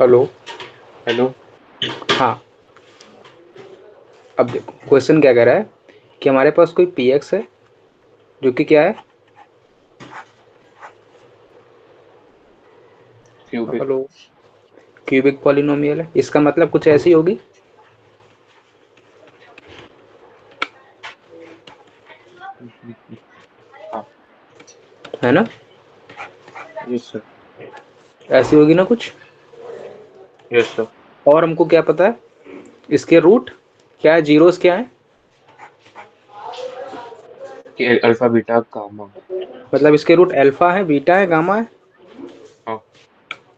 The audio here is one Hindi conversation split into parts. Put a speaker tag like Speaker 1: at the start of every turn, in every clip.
Speaker 1: हेलो।
Speaker 2: हेलो।
Speaker 1: हाँ, अब देखो क्वेश्चन क्या कह रहा है कि हमारे पास कोई पी एक्स है जो कि क्या है।
Speaker 2: क्यूबिक।
Speaker 1: हेलो। क्यूबिक पॉलिनोमियल है, इसका मतलब कुछ ऐसी होगी।
Speaker 2: हाँ।
Speaker 1: है ना।
Speaker 2: Yes sir.
Speaker 1: ऐसी होगी ना कुछ।
Speaker 2: Yes sir.
Speaker 1: और हमको क्या पता है इसके रूट क्या है, जीरोस क्या है।
Speaker 2: कि अल्फा बीटा गामा।
Speaker 1: मतलब इसके रूट अल्फा है, बीटा है, गामा है।
Speaker 2: हाँ।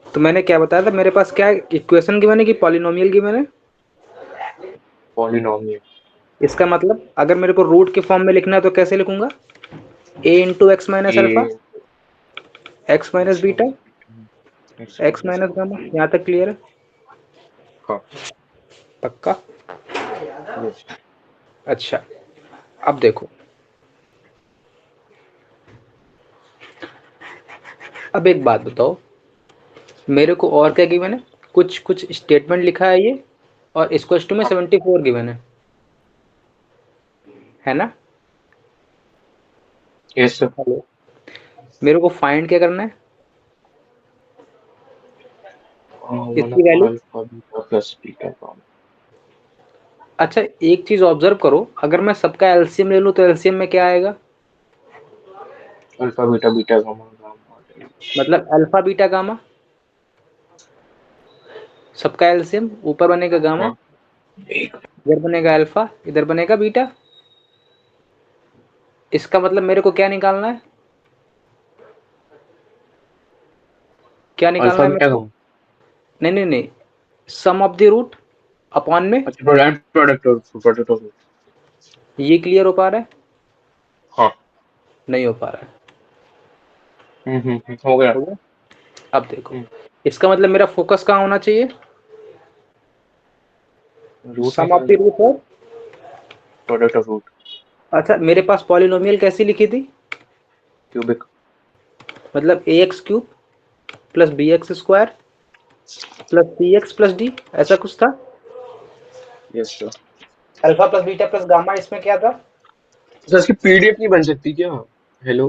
Speaker 1: तो मैंने क्या बताया था, मेरे पास क्या है इक्वेशन की मैंने कि पॉलिनोमियल की मैंने।
Speaker 2: पॉलिनोमियल।
Speaker 1: इसका मतलब अगर मेरे को रूट के फॉर्म में लिखना है तो कैसे लिखूंगा। A into X minus alpha,
Speaker 2: A
Speaker 1: X minus
Speaker 2: X
Speaker 1: beta,
Speaker 2: minus X
Speaker 1: X
Speaker 2: minus
Speaker 1: minus gamma. यहाँ तक क्लियर है।
Speaker 2: हाँ।
Speaker 1: पक्का।
Speaker 2: यस।
Speaker 1: अच्छा, अब देखो, अब एक बात बताओ मेरे को, और क्या गिवन है। कुछ कुछ स्टेटमेंट लिखा है ये, और इसको में
Speaker 2: हाँ।
Speaker 1: 74 गिवन है ना।
Speaker 2: Yes sir.
Speaker 1: हेलो। मेरे को फाइंड क्या करना है,
Speaker 2: वन
Speaker 1: इसकी
Speaker 2: upon
Speaker 1: value.
Speaker 2: Alpha beta plus beta gamma.
Speaker 1: अच्छा, एक चीज ऑब्जर्व करो, अगर मैं सबका एलसीएम ले लूं तो एलसीएम में क्या आएगा।
Speaker 2: Alpha beta beta gamma gamma delta.
Speaker 1: मतलब अल्फा बीटा गामा, सबका एलसीएम ऊपर बनेगा गामा,
Speaker 2: हाँ। एक
Speaker 1: इधर बनेगा अल्फा, इधर बनेगा बीटा। इसका मतलब मेरे को क्या निकालना है, क्या निकालना
Speaker 2: अल्फा
Speaker 1: है
Speaker 2: बीटा
Speaker 1: मेरे को।
Speaker 2: गामा।
Speaker 1: नहीं नहीं नहीं, सम ऑफ द रूट अपॉन में।
Speaker 2: अच्छा, प्रोडक्ट प्रोडक्ट ऑफ।
Speaker 1: ये क्लियर हो पा रहा है,
Speaker 2: हाँ।
Speaker 1: नहीं हो पा रहा है।
Speaker 2: हो गया।
Speaker 1: हो गया। अब देखो, इसका मतलब मेरा फोकस कहाँ होना चाहिए,
Speaker 2: रूट
Speaker 1: सम ऑफ द
Speaker 2: निकालना।
Speaker 1: रूट है।
Speaker 2: Product of root.
Speaker 1: अच्छा, मेरे पास पॉलिनोमियल कैसी लिखी थी,
Speaker 2: क्यूबिक।
Speaker 1: मतलब A X cube plus B x square plus C x plus D, ऐसा कुछ था।
Speaker 2: Yes sir.
Speaker 1: Alpha plus beta plus gamma, इसमें क्या था।
Speaker 2: सर इसकी पीडीएफ नहीं बन सकती क्या? हेलो।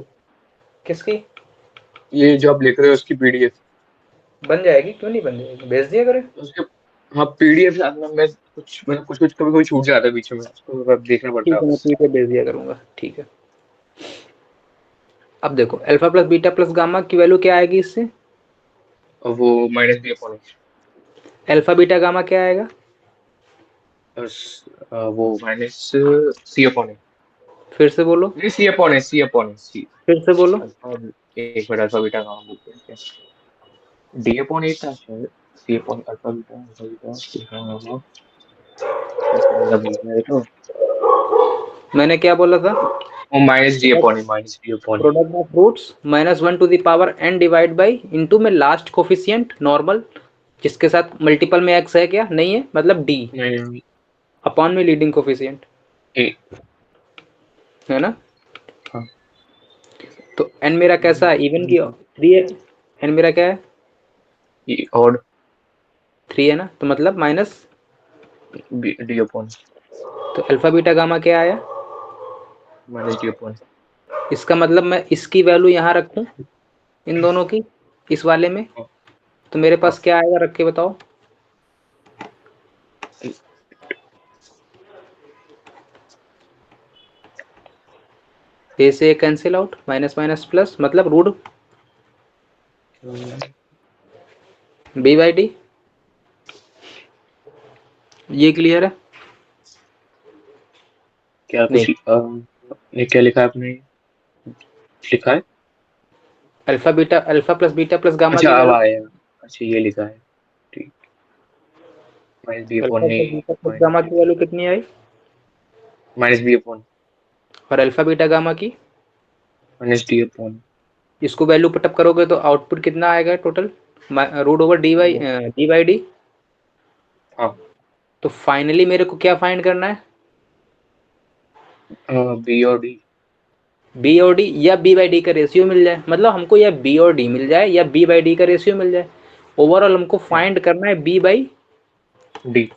Speaker 1: किसकी।
Speaker 2: ये जो आप लिख रहे हो उसकी पीडीएफ।
Speaker 1: बन जाएगी, क्यों नहीं बन जाएगी, भेज दिया करें।
Speaker 2: उसके हाँ पीडीएफ मैं कुछ कुछ कभी कोई छूट जाता है बीच में, उसको अब देखना पड़ता
Speaker 1: ठीक
Speaker 2: है
Speaker 1: है, मैं
Speaker 2: आपसे।
Speaker 1: पीछे भेज दिया करूंगा, ठीक है। अब देखो alpha plus beta plus gamma की वैल्यू क्या आएगी इससे।
Speaker 2: और वो minus B upon
Speaker 1: alpha beta gamma क्या आएगा।
Speaker 2: वो माइनस सी अपॉन
Speaker 1: फिर से बोलो,
Speaker 2: नहीं सी अपॉन सी अपॉन सी।
Speaker 1: फिर से बोलो।
Speaker 2: अल्फा एक मिनट, अल्फा बीटा कहाँ बोलते हैं क्या? डी अपॉन ए था शायद। सी अपॉन अल्फा बीटा सी हाँ। कैसे मेरा भूल गया ये तो।
Speaker 1: मैंने क्या बोला था,
Speaker 2: वो minus D upon A, minus D upon A.
Speaker 1: Product of roots minus one to the power N divide by into में लास्ट कोफिशियंट नॉर्मल, जिसके साथ मल्टीपल में एक्स है क्या नहीं है, मतलब डी
Speaker 2: नहीं नहीं।
Speaker 1: अपॉन में लीडिंग कोफिशियंट,
Speaker 2: ए।
Speaker 1: है ना।
Speaker 2: हाँ।
Speaker 1: तो एन मेरा कैसा है, इवन की थ्री है। एन मेरा क्या है,
Speaker 2: और
Speaker 1: थ्री है ना, तो मतलब माइनस।
Speaker 2: डी अपॉन
Speaker 1: तो अल्फा बीटा गामा क्या आया।
Speaker 2: Minus D upon.
Speaker 1: इसका मतलब मैं इसकी वैल्यू यहाँ रखूँ, इन दोनों की, इस वाले में,
Speaker 2: हाँ।
Speaker 1: तो मेरे
Speaker 2: हाँ।
Speaker 1: पास क्या आएगा, रख के बताओ। ए से cancel out, minus minus plus, मतलब रूट बी बाई डी। ये क्लियर है।
Speaker 2: क्या
Speaker 1: नहीं,
Speaker 2: कुछ ये क्या लिखा है आपने? लिखा है।
Speaker 1: Alpha plus beta plus gamma
Speaker 2: अच्छा
Speaker 1: की
Speaker 2: अब
Speaker 1: वैल्यू।
Speaker 2: आया। अच्छा ये लिखा है। ठीक। माइनस बी अपॉन
Speaker 1: अल्फा
Speaker 2: नहीं।
Speaker 1: Plus beta plus
Speaker 2: minus
Speaker 1: gamma
Speaker 2: D
Speaker 1: की वैल्यू कितनी आई,
Speaker 2: माइनस बी अपॉन
Speaker 1: और अल्फा बीटा गामा की।
Speaker 2: Minus D upon.
Speaker 1: इसको वैल्यू पुटअप करोगे तो आउटपुट कितना आएगा total, root over D by D.
Speaker 2: हाँ।
Speaker 1: तो फाइनली मेरे को क्या फाइंड करना है,
Speaker 2: बी और डी।
Speaker 1: बी और डी, या बी बाई डी का रेशियो मिल जाए, मतलब हमको या बी और डी मिल जाए या बी बाई डी का रेशियो मिल जाए। ओवरऑल हमको फाइंड करना है बी बाई
Speaker 2: डी।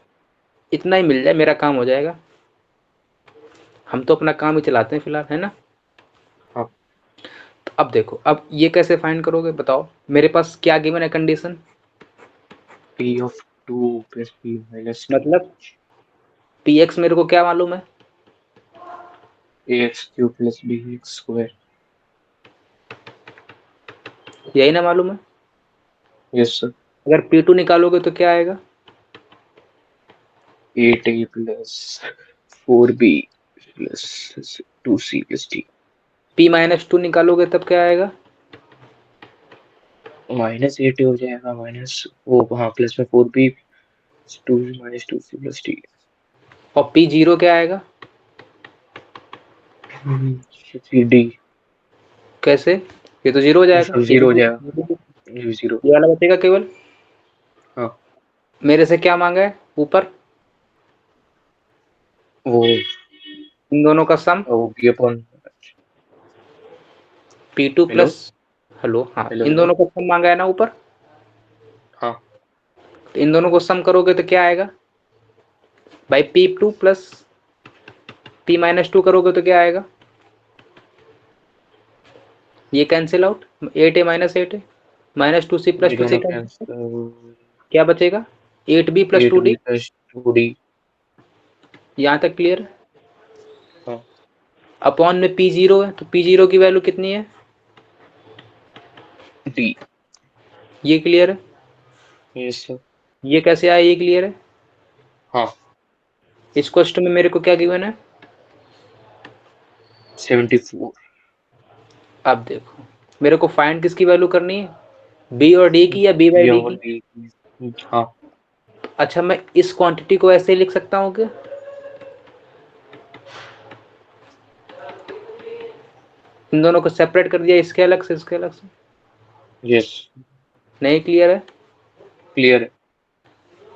Speaker 1: इतना ही मिल जाए मेरा काम हो जाएगा। हम तो अपना काम ही चलाते हैं फिलहाल, है ना।
Speaker 2: हाँ।
Speaker 1: तो अब देखो, अब ये कैसे फाइंड करोगे बताओ। मेरे पास क्या गिवन है condition,
Speaker 2: P of 2 plus P minus 2
Speaker 1: मतलब पी एक्स मेरे को क्या मालूम है,
Speaker 2: ax cube plus B x square.
Speaker 1: यही ना मालूम है।
Speaker 2: Yes sir.
Speaker 1: अगर पी टू निकालोगे तो क्या आएगा,
Speaker 2: 8a plus 4b plus 2c plus d।
Speaker 1: P minus two निकालोगे तब क्या आएगा,
Speaker 2: माइनस 8 हो जाएगा, माइनस वो हाँ प्लस में 4b 2 minus 2c plus d।
Speaker 1: और पी जीरो क्या आएगा,
Speaker 2: d
Speaker 1: कैसे, ये तो जीरो हो जाएगा,
Speaker 2: सब
Speaker 1: ये
Speaker 2: जीरो हो
Speaker 1: भी
Speaker 2: जाएगा। ये जीरो।
Speaker 1: ये वाला बचेगा केवल।
Speaker 2: हाँ
Speaker 1: मेरे से क्या मांगा है ऊपर,
Speaker 2: वो
Speaker 1: इन दोनों का सम,
Speaker 2: वो b upon.
Speaker 1: P two
Speaker 2: hello
Speaker 1: plus, hello, हाँ
Speaker 2: हेलो
Speaker 1: इन
Speaker 2: हेलो।
Speaker 1: दोनों का सम मांगा है ना ऊपर।
Speaker 2: हाँ
Speaker 1: तो इन दोनों को सम करोगे तो क्या आएगा भाई, P two plus P minus to करोगे तो क्या आएगा, ये cancel out, 8a minus 8a minus 2c plus
Speaker 2: ये
Speaker 1: 2c
Speaker 2: दोनों
Speaker 1: कैंसिल,
Speaker 2: कैंसिल।
Speaker 1: क्या बचेगा 8b plus
Speaker 2: 8b
Speaker 1: 2d।
Speaker 2: Plus 2d।
Speaker 1: यहाँ तक क्लियर है।
Speaker 2: हाँ
Speaker 1: अपॉन में पी जीरो है, तो पी जीरो की वैल्यू कितनी है,
Speaker 2: d।
Speaker 1: ये क्लियर है।
Speaker 2: Yes sir.
Speaker 1: ये कैसे आया, ये क्लियर है।
Speaker 2: हाँ
Speaker 1: इस क्वेश्चन में मेरे को क्या गिवन है,
Speaker 2: 74।
Speaker 1: अब देखो मेरे को फाइंड किसकी वैल्यू करनी है, बी और डी की या बी बाई
Speaker 2: ये
Speaker 1: डी
Speaker 2: और
Speaker 1: की।
Speaker 2: b। हाँ
Speaker 1: अच्छा मैं इस क्वांटिटी को ऐसे लिख सकता हूँ क्या, इन दोनों को सेपरेट कर दिया, इसके अलग से इसके अलग से,
Speaker 2: यस
Speaker 1: नहीं क्लियर है।
Speaker 2: क्लियर है।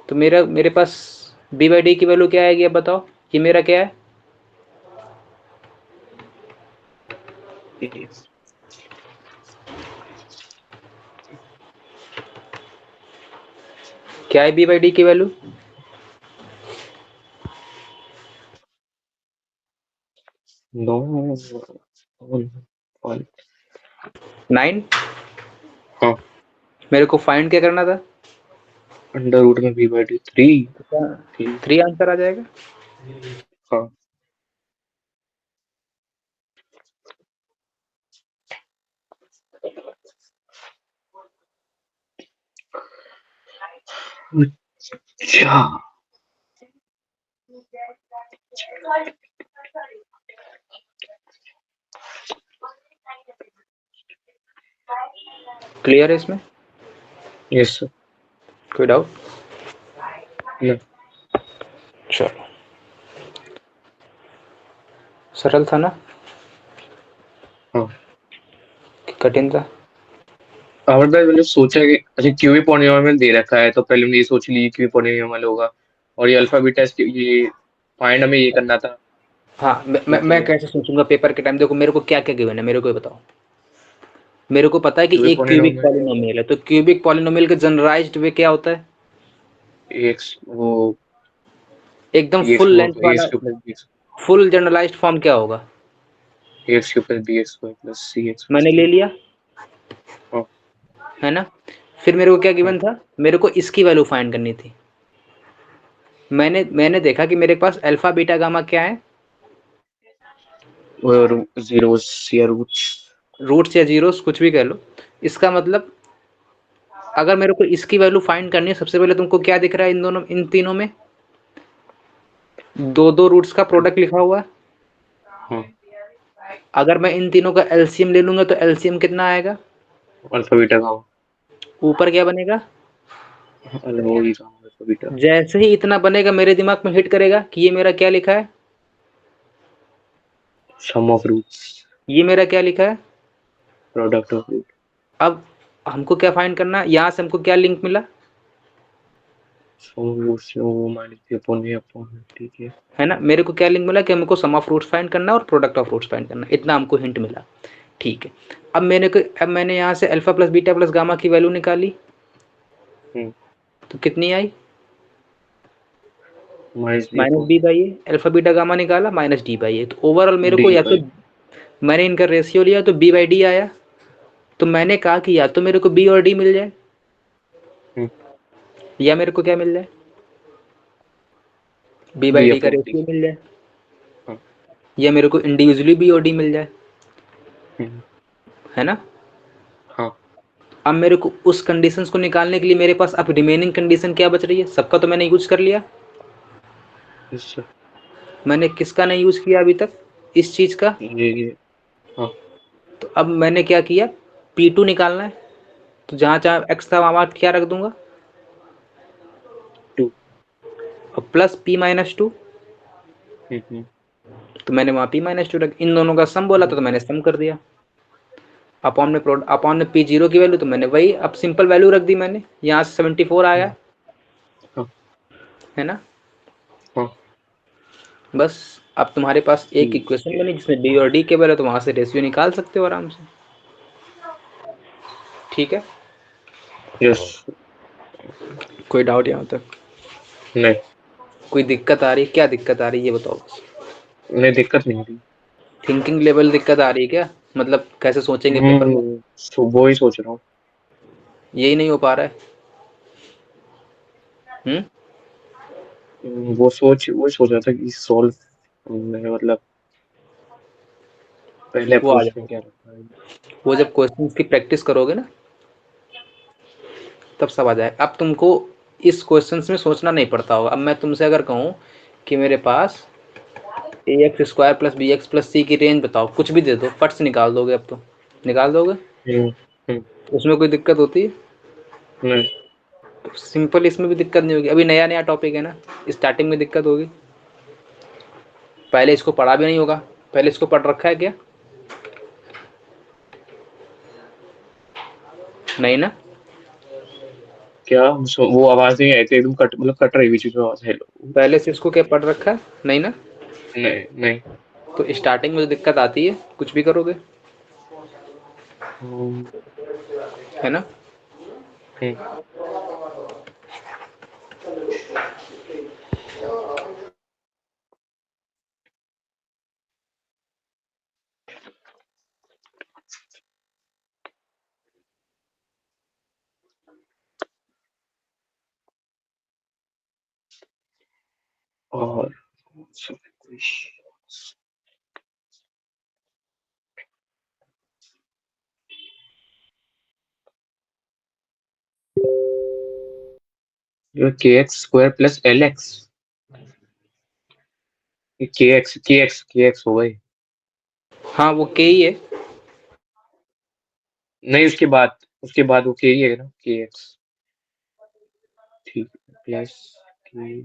Speaker 1: तो मेरा मेरे पास बी बाई डी की वैल्यू क्या आएगी अब बताओ, ये मेरा क्या है, क्या है बी बाई डी की वैल्यू,
Speaker 2: नो वन वन।
Speaker 1: 9।
Speaker 2: हाँ
Speaker 1: मेरे को फाइंड क्या करना था,
Speaker 2: अंडर रूट में b बाई डी 3।
Speaker 1: 3 आंसर आ जाएगा।
Speaker 2: हाँ अच्छा।
Speaker 1: क्लियर है इसमें,
Speaker 2: यस सर।
Speaker 1: कोई डाउट,
Speaker 2: नहीं।
Speaker 1: चलो सरल था ना,
Speaker 2: हाँ
Speaker 1: कि कठिन था।
Speaker 2: अमर भाई मैंने सोचा कि अच्छा क्यूबी पॉलिनॉमियल दे रखा है तो पहले मैंने ये सोच ली क्यूबी पॉलिनॉमियल होगा, और ये अल्फा बीटा ये फाइंड हमें ये करना था।
Speaker 1: हाँ मैं
Speaker 2: क्योंकि
Speaker 1: कैसे सोचूंगा पेपर के टाइम, देखो मेरे को क्या क्या गिवन है मेरे को ये बताओ। मेरे को पता है कि
Speaker 2: क्यूबी
Speaker 1: एक क्यूबिक
Speaker 2: पॉलिनॉमियल
Speaker 1: पॉलिनोमियल है, तो क्यूबिक पॉलिनोमियल के जनरलाइज्ड वे क्या होता है,
Speaker 2: एक्स वो
Speaker 1: एकदम
Speaker 2: बी एक्स
Speaker 1: फुल
Speaker 2: वो
Speaker 1: लेंथ
Speaker 2: ए
Speaker 1: वाला,
Speaker 2: x cube plus B x
Speaker 1: full generalized form क्या होगा,
Speaker 2: a x cube plus B x square plus C x plus
Speaker 1: मैंने ले
Speaker 2: डी।
Speaker 1: लिया,
Speaker 2: हाँ
Speaker 1: है ना। फिर मेरे को क्या
Speaker 2: हाँ
Speaker 1: गिवन था, मेरे को इसकी वैल्यू फाइंड करनी थी। मैंने देखा कि मेरे पास अल्फा बीटा गामा क्या है,
Speaker 2: और जीरोस या रूट्स।
Speaker 1: रूट्स या जीरोस कुछ भी कह लो। इसका मतलब अगर मेरे को इसकी वैल्यू फाइंड करनी है, सबसे पहले तुमको क्या दिख रहा है इन दोनों, इन तीनों में दो दो रूट्स का प्रोडक्ट लिखा हुआ है।
Speaker 2: हाँ
Speaker 1: अगर मैं इन तीनों का एलसीएम ले लूंगा तो एलसीएम कितना आएगा,
Speaker 2: अल्फा बीटा का
Speaker 1: ऊपर क्या बनेगा,
Speaker 2: अलग हो ही था अल्फा बीटा।
Speaker 1: जैसे ही इतना बनेगा मेरे दिमाग में हिट करेगा कि ये मेरा क्या लिखा है,
Speaker 2: सम ऑफ रूट्स
Speaker 1: ये मेरा क्या लिखा है।
Speaker 2: Product of root.
Speaker 1: अब हमको क्या फाइंड करना है, यहाँ से हमको क्या लिंक मिला,
Speaker 2: सम रूट्स वो माइनस बी अपॉन ए अपॉन ठीक है।
Speaker 1: है ना। मेरे को क्या लिंक मिला कि हमको सम ऑफ रूट्स फाइंड करना है और प्रोडक्ट ऑफ रूट्स फाइंड करना है, इतना हमको हिंट मिला। ठीक है, अब मैंने यहाँ से alpha plus beta plus gamma की वैल्यू निकाली, तो कितनी आई?
Speaker 2: -b/a
Speaker 1: -b/a। Alpha beta gamma निकाला -d/a। तो ओवरऑल मेरे को या तो
Speaker 2: d/a
Speaker 1: मैंने इनका रेशियो लिया तो b/d आया। तो मैंने कहा कि या तो मेरे को b और d मिल जाए या मेरे को क्या मिल जाए, b/d का
Speaker 2: b/d।
Speaker 1: रेशियो मिल जाए
Speaker 2: हाँ।
Speaker 1: या मेरे को इंडिविजुअली b और d मिल जाए, है ना।
Speaker 2: हाँ।
Speaker 1: अब मेरे को उस कंडीशंस को निकालने के लिए मेरे पास अब रिमेनिंग कंडीशन क्या बच रही है? सबका तो मैंने यूज कर लिया।
Speaker 2: इससे
Speaker 1: मैंने किसका नहीं यूज किया अभी तक? इस चीज का।
Speaker 2: ये हाँ।
Speaker 1: तो अब मैंने क्या किया, P2 निकालना है। तो जहां जहां x था वहां क्या रख दूंगा,
Speaker 2: 2
Speaker 1: और प्लस p-2। तो मैंने वहां p-2 रख, इन दोनों का सम बोला था तो मैंने सम कर दिया। अपॉन में p0 की वैल्यू, तो मैंने वही अब सिंपल वैल्यू रख दी मैंने, यहाँ से 74 आया,
Speaker 2: हाँ।
Speaker 1: है ना।
Speaker 2: हाँ।
Speaker 1: बस अब तुम्हारे पास एक
Speaker 2: ठीक
Speaker 1: इक्वेशन
Speaker 2: है।
Speaker 1: बनी जिसमें d और d केवल है, तो वहां से रेशियो निकाल सकते हो आराम से। ठीक है,
Speaker 2: यस।
Speaker 1: कोई डाउट यहाँ तक?
Speaker 2: नहीं
Speaker 1: कोई दिक्कत आ रही है? क्या दिक्कत आ रही है ये बताओ बस।
Speaker 2: नहीं, दिक्कत नहीं होती।
Speaker 1: थिंकिंग लेवल दिक्कत आ रही है क्या? मतलब कैसे सोचेंगे पेपर में,
Speaker 2: वो ही सोच रहा हूँ।
Speaker 1: यही नहीं हो पा रहा है। हम्म।
Speaker 2: वो सोच रहा था कि सॉल्व में मतलब पहले
Speaker 1: वो आ
Speaker 2: अप्रोच में
Speaker 1: जाए,
Speaker 2: क्या रखा है।
Speaker 1: वो जब क्वेश्चंस की प्रैक्टिस करोगे ना तब सब आ जाए। अब तुमको इस क्वेश्चंस में सोचना नहीं पड़ता होगा। अब मैं तुमसे अगर कहूँ कि मेरे पास ax square plus B x plus c की रेंज बताओ, कुछ भी दे दो, फट से निकाल दोगे। अब तो निकाल दोगे,
Speaker 2: हम्म। हम्म।
Speaker 1: उसमें कोई दिक्कत होती है?
Speaker 2: नहीं।
Speaker 1: तो सिंपल इसमें भी दिक्कत नहीं होगी। अभी नया नया टॉपिक है ना, स्टार्टिंग में दिक्कत होगी। पहले इसको पढ़ा भी नहीं होगा। पहले इसको पढ़ रखा है क्या? नहीं ना।
Speaker 2: क्या वो आवाज नहीं आई थी एकदम कट, मतलब कट रही बीच में आवाज। हेलो।
Speaker 1: पहले से इसको क्या पढ़ रखा है? नहीं ना।
Speaker 2: नहीं नहीं।
Speaker 1: तो स्टार्टिंग में जो दिक्कत आती है कुछ भी करोगे,
Speaker 2: हम्म।
Speaker 1: है ना।
Speaker 2: हम्म। और के X square plus L x, के एक्स हो गई।
Speaker 1: हाँ वो के ही है।
Speaker 2: नहीं, उसके बाद वो के ही है ना, के एक्स। ठीक है, प्लस के,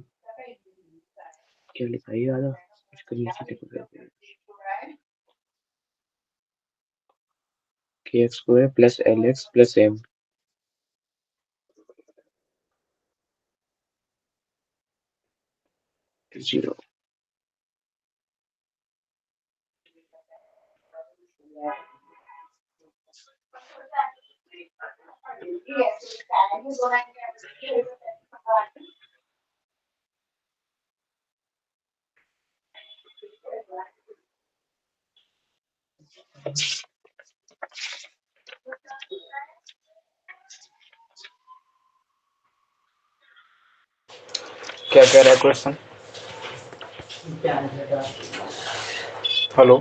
Speaker 2: क्या लिखा है यार, इसका नीचे लिखा है K X square plus L X plus M 0।
Speaker 1: क्या कह रहा है question? Hello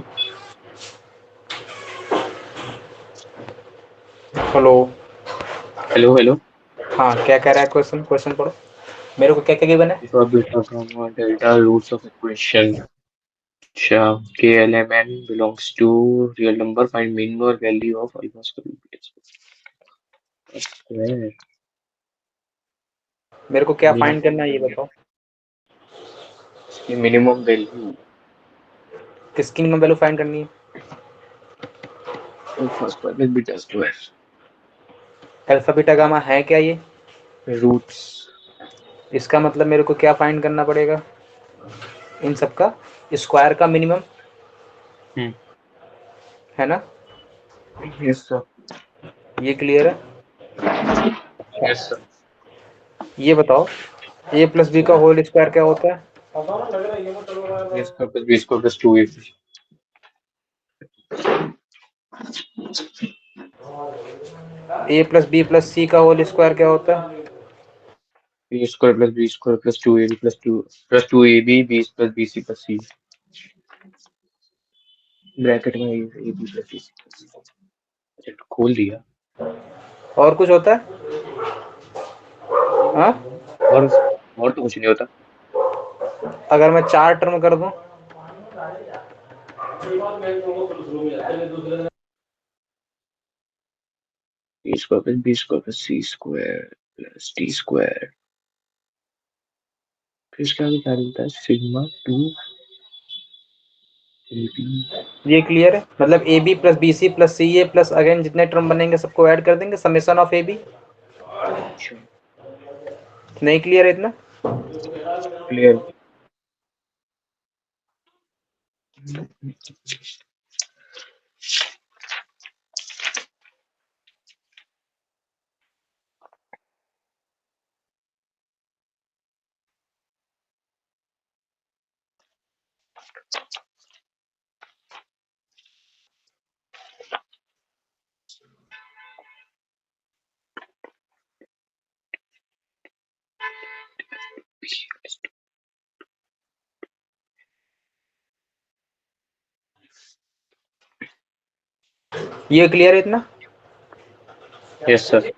Speaker 1: hello.
Speaker 2: Hello hello.
Speaker 1: हाँ क्या कह रहा है क्वेश्चन? क्वेश्चन पढ़ो। मेरे को क्या क्या गिवन है?
Speaker 2: Alpha beta gamma delta roots of equation. अच्छा, K L M N belongs to real number, find mean और वैल्यू ऑफ अल्फा स्क्वायर।
Speaker 1: मेरे को क्या फाइंड करना है ये बताओ।
Speaker 2: इसकी मिनिमम वैल्यू
Speaker 1: किसकी मिनिमम वैल्यू फाइंड करनी है?
Speaker 2: Alpha square plus beta square
Speaker 1: alpha beta gamma है क्या ये?
Speaker 2: रूट्स।
Speaker 1: इसका मतलब मेरे को क्या फाइंड करना पड़ेगा? इन सब का स्क्वायर का मिनिमम, है ना।
Speaker 2: Yes sir.
Speaker 1: ये क्लियर है?
Speaker 2: Yes sir.
Speaker 1: ये बताओ ए प्लस बी का होल स्क्वायर क्या होता है?
Speaker 2: A square plus B square plus 2ab
Speaker 1: a plus b plus c का होल स्क्वायर क्या होता है?
Speaker 2: A square plus B square plus 2ab plus 2ab b plus bc plus c bracket में ab plus bc plus c। अच्छा खोल दिया।
Speaker 1: और कुछ होता है? हाँ,
Speaker 2: और तो कुछ नहीं होता।
Speaker 1: अगर मैं 4 टर्म कर दूं?
Speaker 2: A square plus B square plus c square plus d square फिर इसका आगे क्या मिलता है सिग्मा 2 ab।
Speaker 1: ये क्लियर है? मतलब A B plus B C plus C A plus again जितने टर्म बनेंगे सबको ऐड कर देंगे, समेशन ऑफ ए बी।
Speaker 2: अच्छा
Speaker 1: नहीं क्लियर है इतना?
Speaker 2: क्लियर।
Speaker 1: ये क्लियर है इतना?
Speaker 2: Yes sir.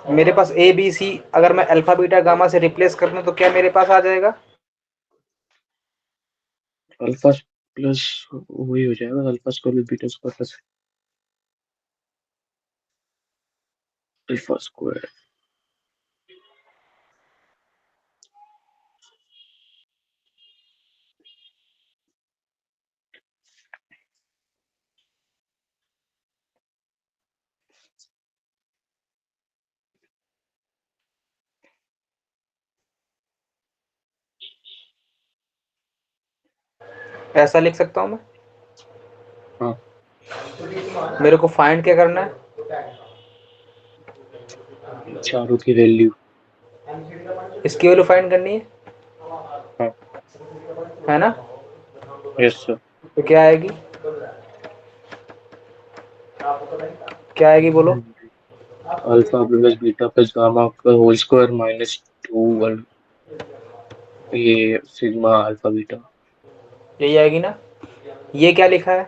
Speaker 1: मेरे पास ए बी सी, अगर मैं अल्फा बीटा गामा से रिप्लेस कर दूं तो क्या मेरे पास आ जाएगा?
Speaker 2: अल्फा प्लस वही हो जाएगा alpha square beta square plus alpha square.
Speaker 1: ऐसा लिख सकता हूं मैं?
Speaker 2: हाँ
Speaker 1: मेरे को फाइंड क्या करना है?
Speaker 2: चारों की वैल्यू।
Speaker 1: इसकी वैल्यू फाइंड करनी
Speaker 2: हाँ
Speaker 1: है ना?
Speaker 2: Yes sir.
Speaker 1: तो क्या आएगी? क्या आएगी बोलो?
Speaker 2: Alpha plus beta plus gamma का होल स्क्वायर माइनस 2 ये सिग्मा अल्फा बीटा।
Speaker 1: यही आएगी ना? ये क्या लिखा है?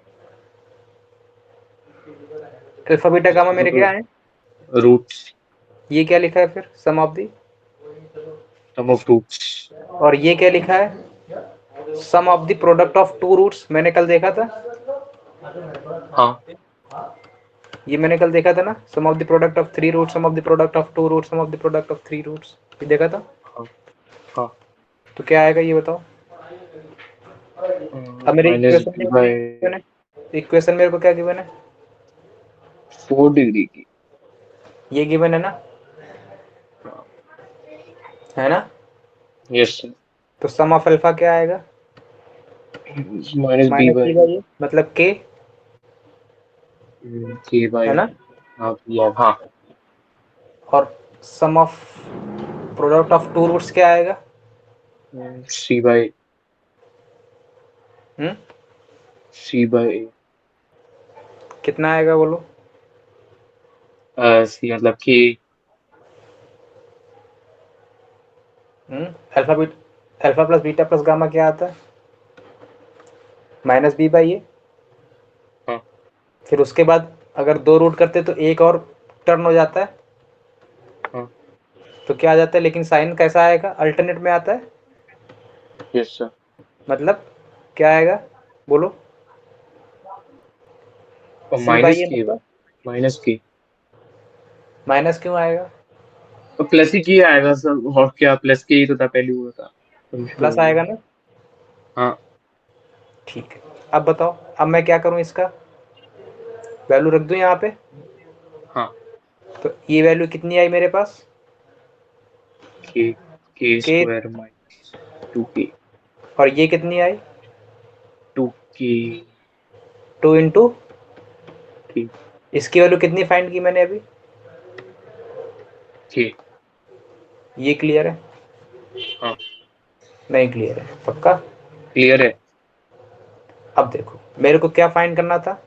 Speaker 1: अल्फा बीटा गामा मेरे क्या है?
Speaker 2: रूट्स
Speaker 1: ये क्या लिखा है फिर? Sum of the.
Speaker 2: Sum of roots.
Speaker 1: और ये क्या लिखा है? Sum of the product of two roots. मैंने कल देखा था।
Speaker 2: हाँ
Speaker 1: ये मैंने कल देखा था ना, sum of the product of three roots, sum of the product of two roots, sum of the product of three roots. ये देखा था।
Speaker 2: हाँ हाँ
Speaker 1: तो क्या आएगा ये बताओ? अब मेरे
Speaker 2: माइनस
Speaker 1: इक्वेशन
Speaker 2: बी
Speaker 1: में
Speaker 2: बाय
Speaker 1: गिवन है, इक्वेशन मेरे को क्या गिवन है?
Speaker 2: 4 डिग्री की।
Speaker 1: ये गिवन है ना? है ना?
Speaker 2: Yes sir.
Speaker 1: तो सम ऑफ अल्फा क्या आएगा?
Speaker 2: Minus B
Speaker 1: minus
Speaker 2: by
Speaker 1: B by A, मतलब के।
Speaker 2: के बाय
Speaker 1: है ना?
Speaker 2: Half log. हाँ
Speaker 1: और sum of product of two roots क्या आएगा?
Speaker 2: सी बाय
Speaker 1: हम्म,
Speaker 2: सी बाय
Speaker 1: कितना आएगा बोलो?
Speaker 2: सी मतलब कि
Speaker 1: alpha beta alpha plus beta plus gamma क्या आता है? Minus B by A.
Speaker 2: हाँ
Speaker 1: फिर उसके बाद अगर दो रूट करते तो एक और टर्न हो जाता है।
Speaker 2: हाँ
Speaker 1: तो क्या आ जाता है, लेकिन साइन कैसा आएगा? अल्टरनेट में आता है।
Speaker 2: Yes sir.
Speaker 1: मतलब क्या आएगा बोलो?
Speaker 2: और
Speaker 1: सी बाई
Speaker 2: माइनस
Speaker 1: ए
Speaker 2: की
Speaker 1: मतलब
Speaker 2: माइनस की
Speaker 1: माइनस क्यों आएगा?
Speaker 2: तो प्लस ही की आएगा सर और क्या प्लस के ही तो था पहले हुआ था कंफ्यूज
Speaker 1: प्लस
Speaker 2: हो गया।
Speaker 1: आएगा ना?
Speaker 2: हाँ
Speaker 1: ठीक है। अब बताओ, अब मैं क्या करूं? इसका वैल्यू रख दूं यहाँ पे।
Speaker 2: हाँ
Speaker 1: तो ये वैल्यू कितनी आई मेरे पास?
Speaker 2: के के
Speaker 1: के।
Speaker 2: स्क्वायर माइनस 2k
Speaker 1: और ये कितनी आई?
Speaker 2: 2k
Speaker 1: 2 into.
Speaker 2: के
Speaker 1: इसकी वैल्यू कितनी फाइंड की मैंने अभी?
Speaker 2: ठीक।
Speaker 1: ये क्लियर है?
Speaker 2: हाँ
Speaker 1: नहीं क्लियर है? पक्का?
Speaker 2: क्लियर है।
Speaker 1: अब देखो मेरे को क्या फाइंड करना था,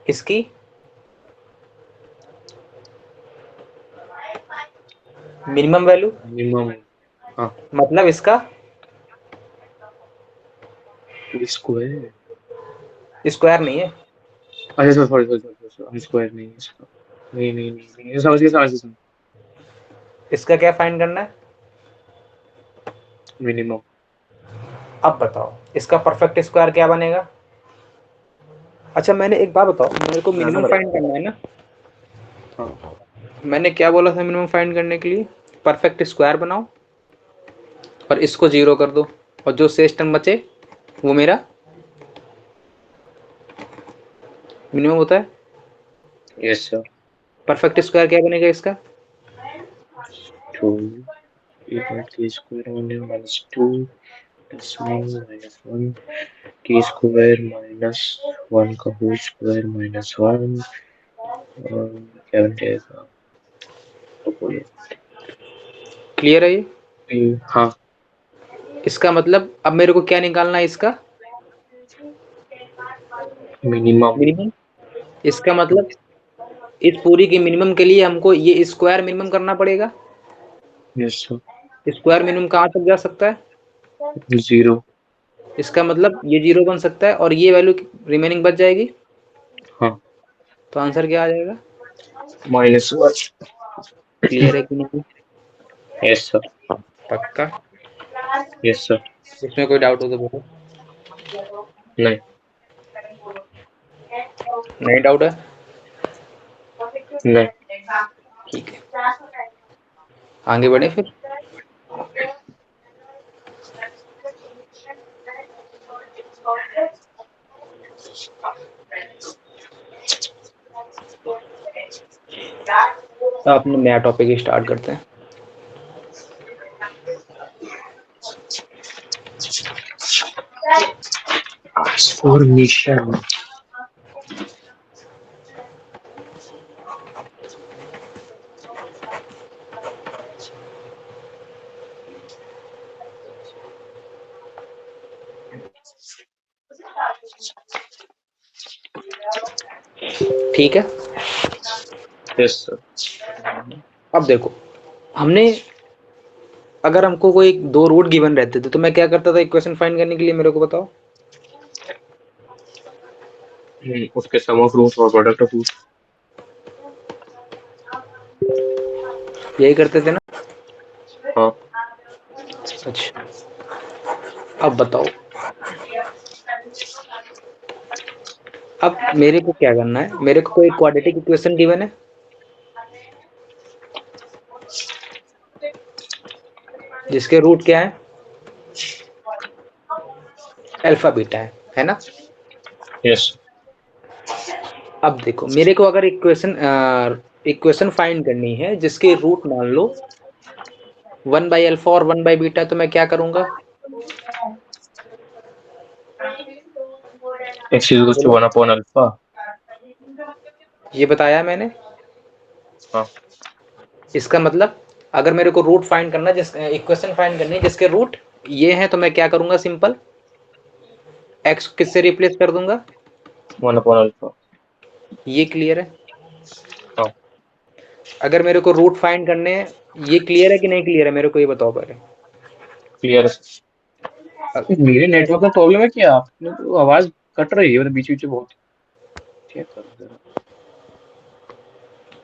Speaker 1: इसकी मिनिमम वैल्यू,
Speaker 2: मिनिमम। हाँ
Speaker 1: मतलब इसका
Speaker 2: स्क्वायर।
Speaker 1: स्क्वायर नहीं है,
Speaker 2: अच्छा sorry sorry sorry sorry, square नहीं है इसका। नहीं नहीं नहीं नहीं, समझ गया समझ गया।
Speaker 1: इसका क्या फाइंड करना है?
Speaker 2: मिनिमम।
Speaker 1: अब बताओ इसका परफेक्ट स्क्वायर क्या बनेगा? अच्छा मैंने एक बात बताओ, मेरे को
Speaker 2: बनाना
Speaker 1: मिनिमम
Speaker 2: पड़ेगा।
Speaker 1: फाइंड करना है ना,
Speaker 2: हाँ
Speaker 1: मैंने क्या बोला था मिनिमम फाइंड करने के लिए? परफेक्ट स्क्वायर बनाओ और इसको जीरो कर दो, और जो शेष टर्म बचे वो मेरा मिनिमम होता है।
Speaker 2: Yes sir.
Speaker 1: परफेक्ट स्क्वायर क्या बनेगा इसका?
Speaker 2: 2 equal k square minus 2 plus 1 minus 1 k square minus 1 का होल स्क्वायर minus 1 क्या बन जाएगा? तो बोलो।
Speaker 1: क्लियर है ये?
Speaker 2: हाँ
Speaker 1: इसका मतलब अब मेरे को क्या निकालना है इसका
Speaker 2: मिनिमम।
Speaker 1: मिनिमम। इसका मतलब इस पूरी की मिनिमम के लिए हमको ये स्क्वायर मिनिमम करना पड़ेगा।
Speaker 2: Yes sir.
Speaker 1: स्क्वायर मिनिमम कहाँ तक जा सकता है?
Speaker 2: 0।
Speaker 1: इसका मतलब ये जीरो बन सकता है और ये वैल्यू रिमेनिंग बच जाएगी।
Speaker 2: हाँ
Speaker 1: तो आंसर क्या आ जाएगा?
Speaker 2: -1।
Speaker 1: क्लियर है कि नहीं?
Speaker 2: Yes sir.
Speaker 1: पक्का?
Speaker 2: Yes sir.
Speaker 1: इसमें कोई डाउट हो तो बोलो।
Speaker 2: नहीं।
Speaker 1: नहीं डाउट है?
Speaker 2: नहीं।
Speaker 1: ठीक है, आगे बढ़े फिर। तो अपने नया टॉपिक स्टार्ट करते हैं।
Speaker 2: ट्रांसफॉर्मेशन।
Speaker 1: ठीक है,
Speaker 2: यस सर।
Speaker 1: अब देखो हमने, अगर हमको कोई दो रूट गिवन रहते थे तो मैं क्या करता था इक्वेशन फाइंड करने के लिए, मेरे को बताओ।
Speaker 2: उसके सम ऑफ रूट्स और प्रोडक्ट ऑफ रूट्स।
Speaker 1: यही करते थे ना?
Speaker 2: हाँ
Speaker 1: अच्छा अब बताओ, अब मेरे को क्या करना है, मेरे को कोई क्वाड्रेटिक इक्वेशन गिवन है जिसके रूट क्या है, अल्फा बीटा है ना?
Speaker 2: यस।
Speaker 1: अब देखो मेरे को अगर इक्वेशन फाइंड करनी है जिसके रूट मान लो 1/अल्फा और 1/बीटा, तो मैं क्या करूंगा?
Speaker 2: x इज टू
Speaker 1: बोलो,
Speaker 2: 1 अपॉन अल्फा।
Speaker 1: ये बताया मैंने।
Speaker 2: हाँ
Speaker 1: इसका मतलब अगर मेरे को रूट फाइंड करना, जिस इक्वेशन फाइंड करनी है जिसके रूट ये हैं, तो मैं क्या करूंगा? सिंपल x किससे रिप्लेस कर दूंगा?
Speaker 2: 1 अपॉन अल्फा।
Speaker 1: ये क्लियर है?
Speaker 2: हाँ
Speaker 1: अगर मेरे को रूट फाइंड करने हैं, ये क्लियर है कि नहीं क्लियर है, मेरे को ये बताओ पहले।
Speaker 2: क्लियर है। मेरे नेटवर्क में प्रॉब्लम है क्या? आपने तो आवाज कट रही है मतलब बीच बीच में बहुत। चेक करो जरा।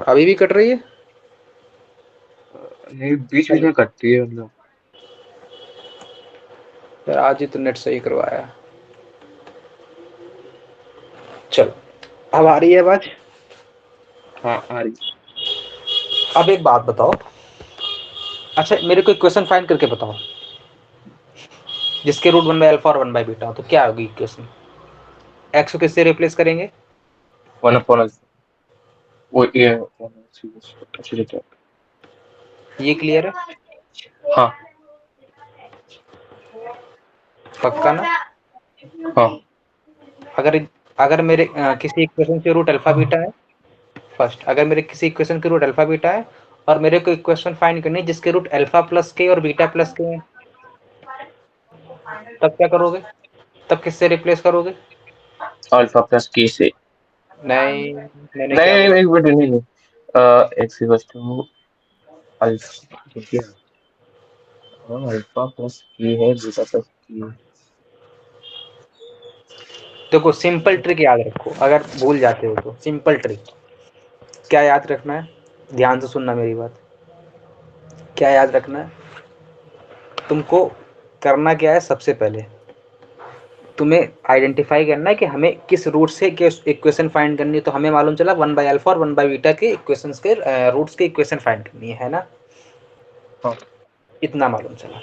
Speaker 1: अभी भी कट रही है?
Speaker 2: नहीं बीच बीच
Speaker 1: चलो
Speaker 2: में कटती है मतलब।
Speaker 1: यार आज ही तो नेट सही करवाया। चलो अब आ रही है आवाज।
Speaker 2: हाँ आ रही।
Speaker 1: अब एक बात बताओ, अच्छा मेरे को इक्वेशन फाइंड करके बताओ जिसके रूट 1/अल्फा और 1/बीटा हो, तो क्या होगी इक्वेशन? एक्स को किससे रिप्लेस करेंगे?
Speaker 2: 1 अपॉन अल्फा। वो ये अच्छी रहता
Speaker 1: ये क्लियर है?
Speaker 2: है। हाँ
Speaker 1: पक्का ना?
Speaker 2: हाँ
Speaker 1: अगर अगर मेरे किसी इक्वेशन से रूट अल्फा बीटा है फर्स्ट, अगर मेरे किसी इक्वेशन की रूट अल्फा बीटा है और मेरे को इक्वेशन फाइंड करनी है जिसके रूट अल्फा प्लस के और बीटा प्लस के हैं, तब क्या करोगे? तब किससे रिप्लेस करोगे?
Speaker 2: अल्फा प्लस के से।
Speaker 1: नहीं, मैंने क्या
Speaker 2: नहीं
Speaker 1: बोला?
Speaker 2: एक मिनट, नहीं एक्स इक्वल्स टू अल्फा, देखिए अल्फा प्लस के है, बीटा प्लस के।
Speaker 1: देखो सिंपल ट्रिक याद रखो, अगर भूल जाते हो तो सिंपल ट्रिक क्या याद रखना है, ध्यान से सुनना मेरी बात। क्या याद रखना है तुमको? करना क्या है, सबसे पहले तुम्हें आइडेंटिफाई करना है कि हमें किस रूट से इक्वेशन फाइंड करनी है। तो हमें मालूम चला 1/अल्फा और 1/बीटा के इक्वेशंस के रूट्स की इक्वेशन फाइंड करनी है ना?
Speaker 2: हाँ।
Speaker 1: इतना मालूम चला।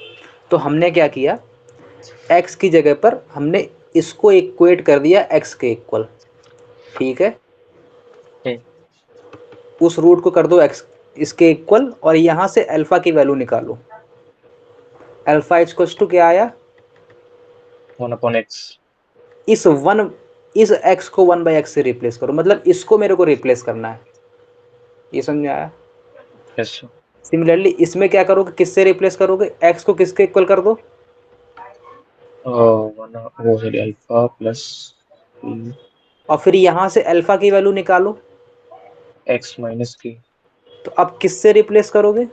Speaker 1: तो हमने क्या किया, x की जगह पर हमने इसको इक्वेट कर दिया x के इक्वल। ठीक है, उस रूट को कर दो x इसके इक्वल और यहां से अल्फा की वैल्यू निकालो। अल्फा इक्वल्स टू क्या आया?
Speaker 2: 1/x।
Speaker 1: इस x को 1/x से रिप्लेस करो, मतलब इसको मेरे को रिप्लेस करना है। ये समझ में आया?
Speaker 2: यस।
Speaker 1: सिमिलरली इसमें क्या करोगे, किससे रिप्लेस करोगे? x को किसके इक्वल कर दो?
Speaker 2: वो सॉरी अल्फा प्लस
Speaker 1: और फिर यहां से अल्फा की वैल्यू निकालो।
Speaker 2: एक्स माइनस की।
Speaker 1: तो अब किससे रिप्लेस करोगे?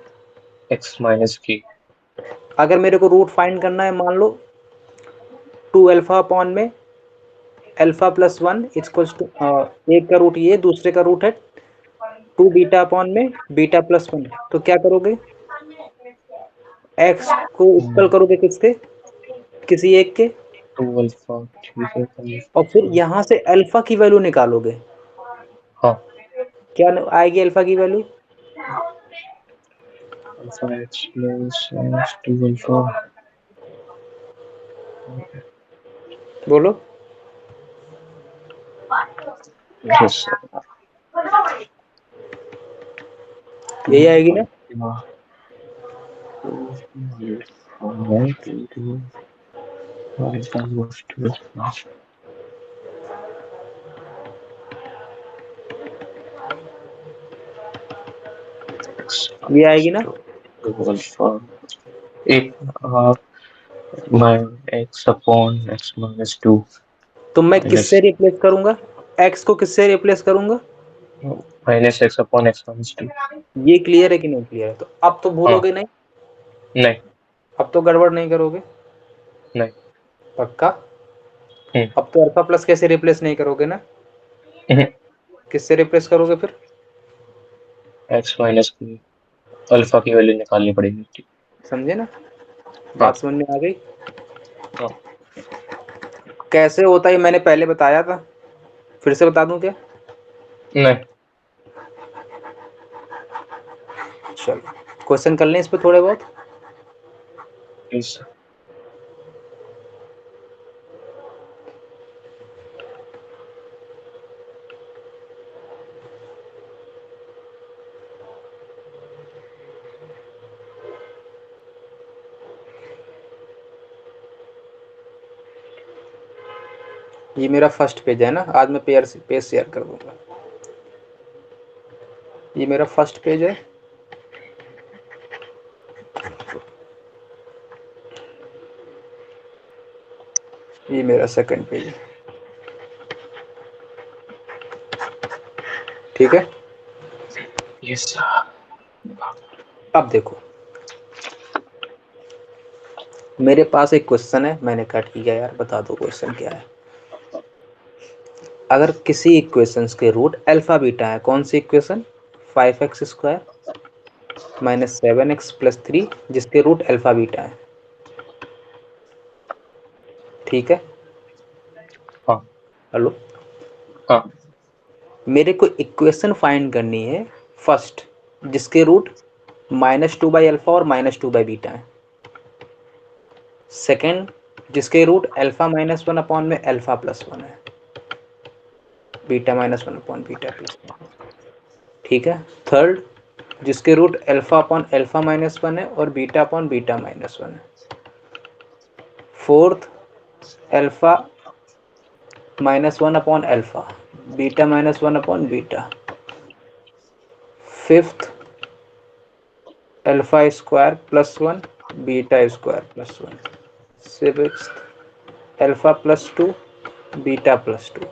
Speaker 2: एक्स माइनस की।
Speaker 1: अगर मेरे को रूट फाइंड करना है, मान लो 2 अल्फा अपॉन में अल्फा प्लस 1 इक्वल्स टू, एक का रूट ये, दूसरे का रूट है 2 बीटा अपॉन में बीटा प्लस 1। तो क्या करोगे, x को इक्वल करोगे किसके? किसी एक के।
Speaker 2: 2 अल्फा, ठीक है
Speaker 1: और फिर यहाँ से अल्फा की वैल्यू निकालोगे।
Speaker 2: हाँ।
Speaker 1: क्या आएगी अल्फा की value?
Speaker 2: Alpha x plus 2 alpha.
Speaker 1: बोलो।
Speaker 2: यस।
Speaker 1: यही आएगी ना? ये आएगी ना?
Speaker 2: एक एक्स अपॉन एक्स माइनस 2
Speaker 1: तो मैं
Speaker 2: माइनस
Speaker 1: किससे रिप्लेस करूंगा? x को किससे रिप्लेस करूंगा?
Speaker 2: Minus x upon x minus 2।
Speaker 1: ये क्लियर है कि नहीं क्लियर है? तो अब तो
Speaker 2: हाँ।
Speaker 1: भूलोगे नहीं,
Speaker 2: नहीं।
Speaker 1: अब तो गड़बड़ नहीं करोगे?
Speaker 2: नहीं।
Speaker 1: पक्का? अब तो अल्फा प्लस कैसे रिप्लेस नहीं करोगे ना? किससे रिप्लेस करोगे फिर?
Speaker 2: एक्स माइनस की अल्फा की वैल्यू निकालनी पड़ेगी।
Speaker 1: समझे ना?
Speaker 2: हाँ।
Speaker 1: बात समझ में आ गई?
Speaker 2: हाँ।
Speaker 1: कैसे होता है मैंने पहले बताया था, फिर से बता दूं क्या?
Speaker 2: नहीं।
Speaker 1: चलो क्वेश्चन कर लें इस पे थोड़े बहुत।
Speaker 2: इस
Speaker 1: ये मेरा फर्स्ट पेज है ना, आज मैं पेज शेयर कर दूंगा। ये मेरा फर्स्ट पेज है, ये मेरा सेकंड पेज है। ठीक है,
Speaker 2: यस।
Speaker 1: अब देखो मेरे पास एक क्वेश्चन है, मैंने कहा ठीक है यार बता दो क्वेश्चन क्या है। अगर किसी इक्वेशंस के रूट अल्फा बीटा है, कौन सी equation? 5x² minus 7x plus 3 जिसके रूट अल्फा बीटा है। ठीक है,
Speaker 2: हाँ।
Speaker 1: हेलो।
Speaker 2: हाँ।
Speaker 1: मेरे को इक्वेशन फाइंड करनी है फर्स्ट जिसके रूट -2/अल्फा और -2/बीटा है। सेकंड जिसके रूट अल्फा -1 अपॉन में अल्फा प्लस 1 है, बीटा -1 अपॉन बीटा प्लस 1। ठीक है, थर्ड जिसके रूट अल्फा अपॉन अल्फा -1 है और बीटा अपॉन बीटा -1 है। Fourth alpha -1 upon alpha, beta -1 upon beta. Fifth alpha square plus 1 beta square plus 1 sixth alpha plus 2 beta plus 2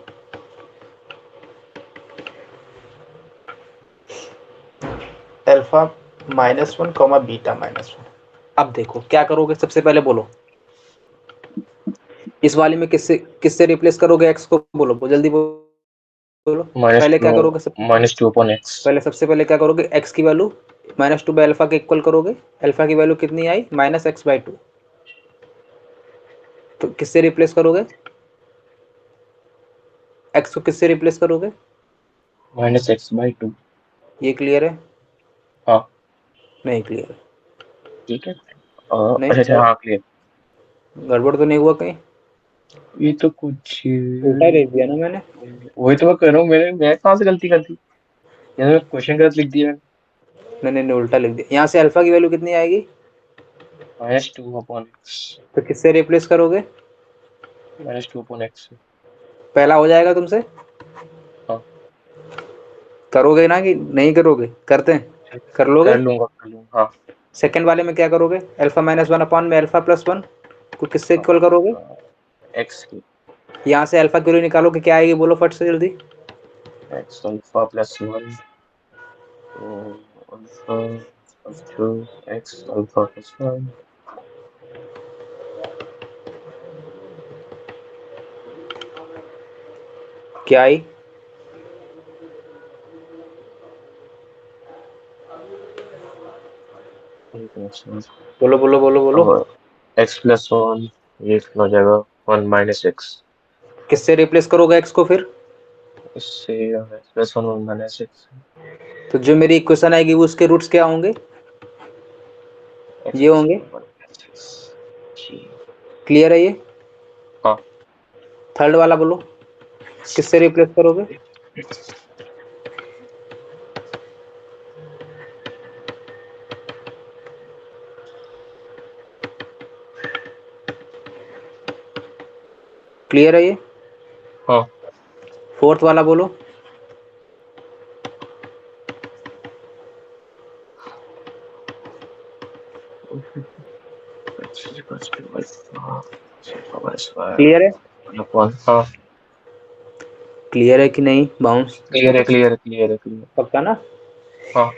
Speaker 1: alpha -1 comma beta -1। अब देखो क्या करोगे, सबसे पहले बोलो इस वाले में किससे किससे रिप्लेस करोगे, एक्स को बोलो जल्दी बोलो। पहले क्या करोगे,
Speaker 2: -2/x।
Speaker 1: पहले सबसे पहले क्या करोगे, एक्स की वैल्यू -2 बाई अल्फा के इक्वल करोगे। अल्फा की वैल्यू कितनी आई, -x/2। तो किससे रिप्लेस करोगे, एक्स को किससे रिप्लेस करोगे,
Speaker 2: -x/2।
Speaker 1: ये क्लियर है?
Speaker 2: हाँ
Speaker 1: नहीं क्लियर है।
Speaker 2: ठीक है।
Speaker 1: नहीं
Speaker 2: अच्छा हाँ क्लियर।
Speaker 1: गड़बड़ तो नहीं हुआ कहीं?
Speaker 2: ये तो कुछ
Speaker 1: उल्टा लिख दिया ना मैंने?
Speaker 2: वही तो मैं कर रहा हूँ। मैं कहाँ से गलती कर दी? यार क्वेश्चन गलत लिख दिया
Speaker 1: नहीं उल्टा लिख दिया। यहाँ से अल्फा की वैल्यू कितनी आएगी,
Speaker 2: -2/x।
Speaker 1: तो किससे रिप्लेस करोगे,
Speaker 2: -2/x।
Speaker 1: पहला हो जाएगा तुमसे?
Speaker 2: हाँ
Speaker 1: करोगे ना कि नहीं करोगे, करते हैं, कर लोगे?
Speaker 2: कर लूंगा हाँ।
Speaker 1: सेकंड वाले में क्या करोगे, अल्फा -1 अपॉन में अल्फा +1 को किससे इक्वल करोगे?
Speaker 2: x की
Speaker 1: यहाँ से अल्फा की वैल्यू निकालोगे, क्या आएगी बोलो फट से जल्दी।
Speaker 2: x अल्फा +1 तो अल्फा +2 x अल्फा +1।
Speaker 1: क्या आई? बोलो बोलो बोलो बोलो।
Speaker 2: x+1 ये हो जाएगा 1 - x।
Speaker 1: किससे रिप्लेस करोगे एक्स को फिर?
Speaker 2: इससे x+1 1 - x।
Speaker 1: तो जो मेरी इक्वेशन आएगी वो उसके रूट्स क्या होंगे, ये होंगे।
Speaker 2: x+1 1 - x।
Speaker 1: क्लियर है ये?
Speaker 2: हाँ
Speaker 1: थर्ड वाला बोलो किससे रिप्लेस करोगे, क्लियर है ये?
Speaker 2: हाँ
Speaker 1: फोर्थ वाला बोलो। क्लियर है?
Speaker 2: हाँ
Speaker 1: क्लियर है कि नहीं, बाउंस?
Speaker 2: क्लियर है।
Speaker 1: पक्का ना?
Speaker 2: हाँ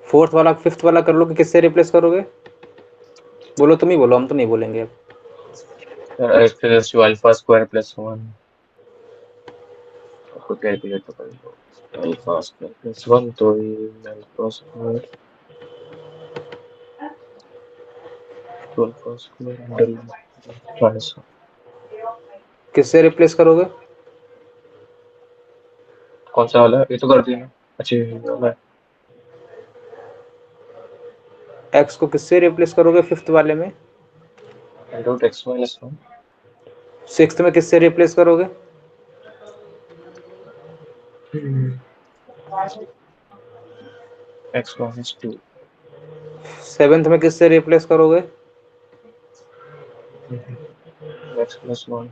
Speaker 1: फोर्थ वाला फिफ्थ वाला कर लो कि किससे रिप्लेस करोगे, बोलो तुम ही बोलो, हम तो नहीं बोलेंगे अब।
Speaker 2: अल्फा स्क्वायर +1 को कैलकुलेट तो कर लो। अल्फा स्क्वायर +1 तो ये अल्फा स्क्वायर -1।
Speaker 1: किससे रिप्लेस करोगे,
Speaker 2: कौन सा वाला है? ये तो कर दिया ना। अच्छा ये वाला है।
Speaker 1: एक्स को किससे रिप्लेस करोगे फिफ्थ वाले में,
Speaker 2: x-1
Speaker 1: सिक्स्थ में किससे रिप्लेस करोगे,
Speaker 2: x-2
Speaker 1: सेवेंथ में किससे रिप्लेस करोगे,
Speaker 2: x+1।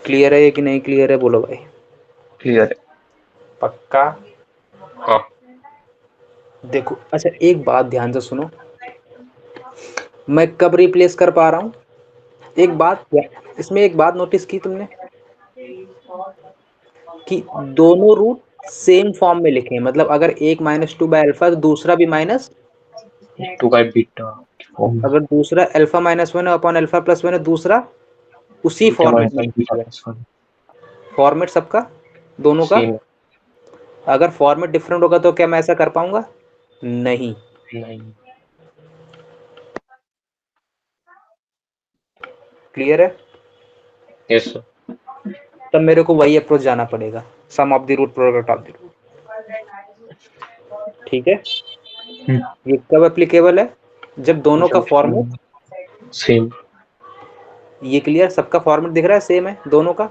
Speaker 1: क्लियर है ये कि नहीं क्लियर है, बोलो भाई।
Speaker 2: क्लियर है।
Speaker 1: पक्का?
Speaker 2: हाँ
Speaker 1: देखो अच्छा एक बात ध्यान से सुनो, मैं कब रिप्लेस कर पा रहा हूँ, एक बात इसमें एक बात नोटिस की तुमने कि दोनों रूट सेम फॉर्म में लिखे हैं, मतलब अगर एक -2 बाय अल्फा तो दूसरा भी माइनस,
Speaker 2: 2/बीटा
Speaker 1: अगर दूसरा अल्फा -1 अपॉन अल्फा +1 है दूसरा उसी
Speaker 2: बीटा
Speaker 1: फॉर्मेट में
Speaker 2: -1 बीटा
Speaker 1: लिखा है।
Speaker 2: +1
Speaker 1: फॉर्मेट सबका दोनों का,
Speaker 2: सेम
Speaker 1: अगर फॉर्मेट डिफरेंट होगा तो क्या मैं ऐसा कर पाऊंगा, नहीं।
Speaker 2: नहीं।
Speaker 1: क्लियर है?
Speaker 2: Yes sir.
Speaker 1: तब मेरे को वही अप्रोच जाना पड़ेगा, sum of the root product of the root. ठीक है, ये कब एप्लीकेबल है, जब दोनों का फॉर्मेट
Speaker 2: सेम।
Speaker 1: ये क्लियर, सबका फॉर्मेट दिख रहा है सेम है दोनों का,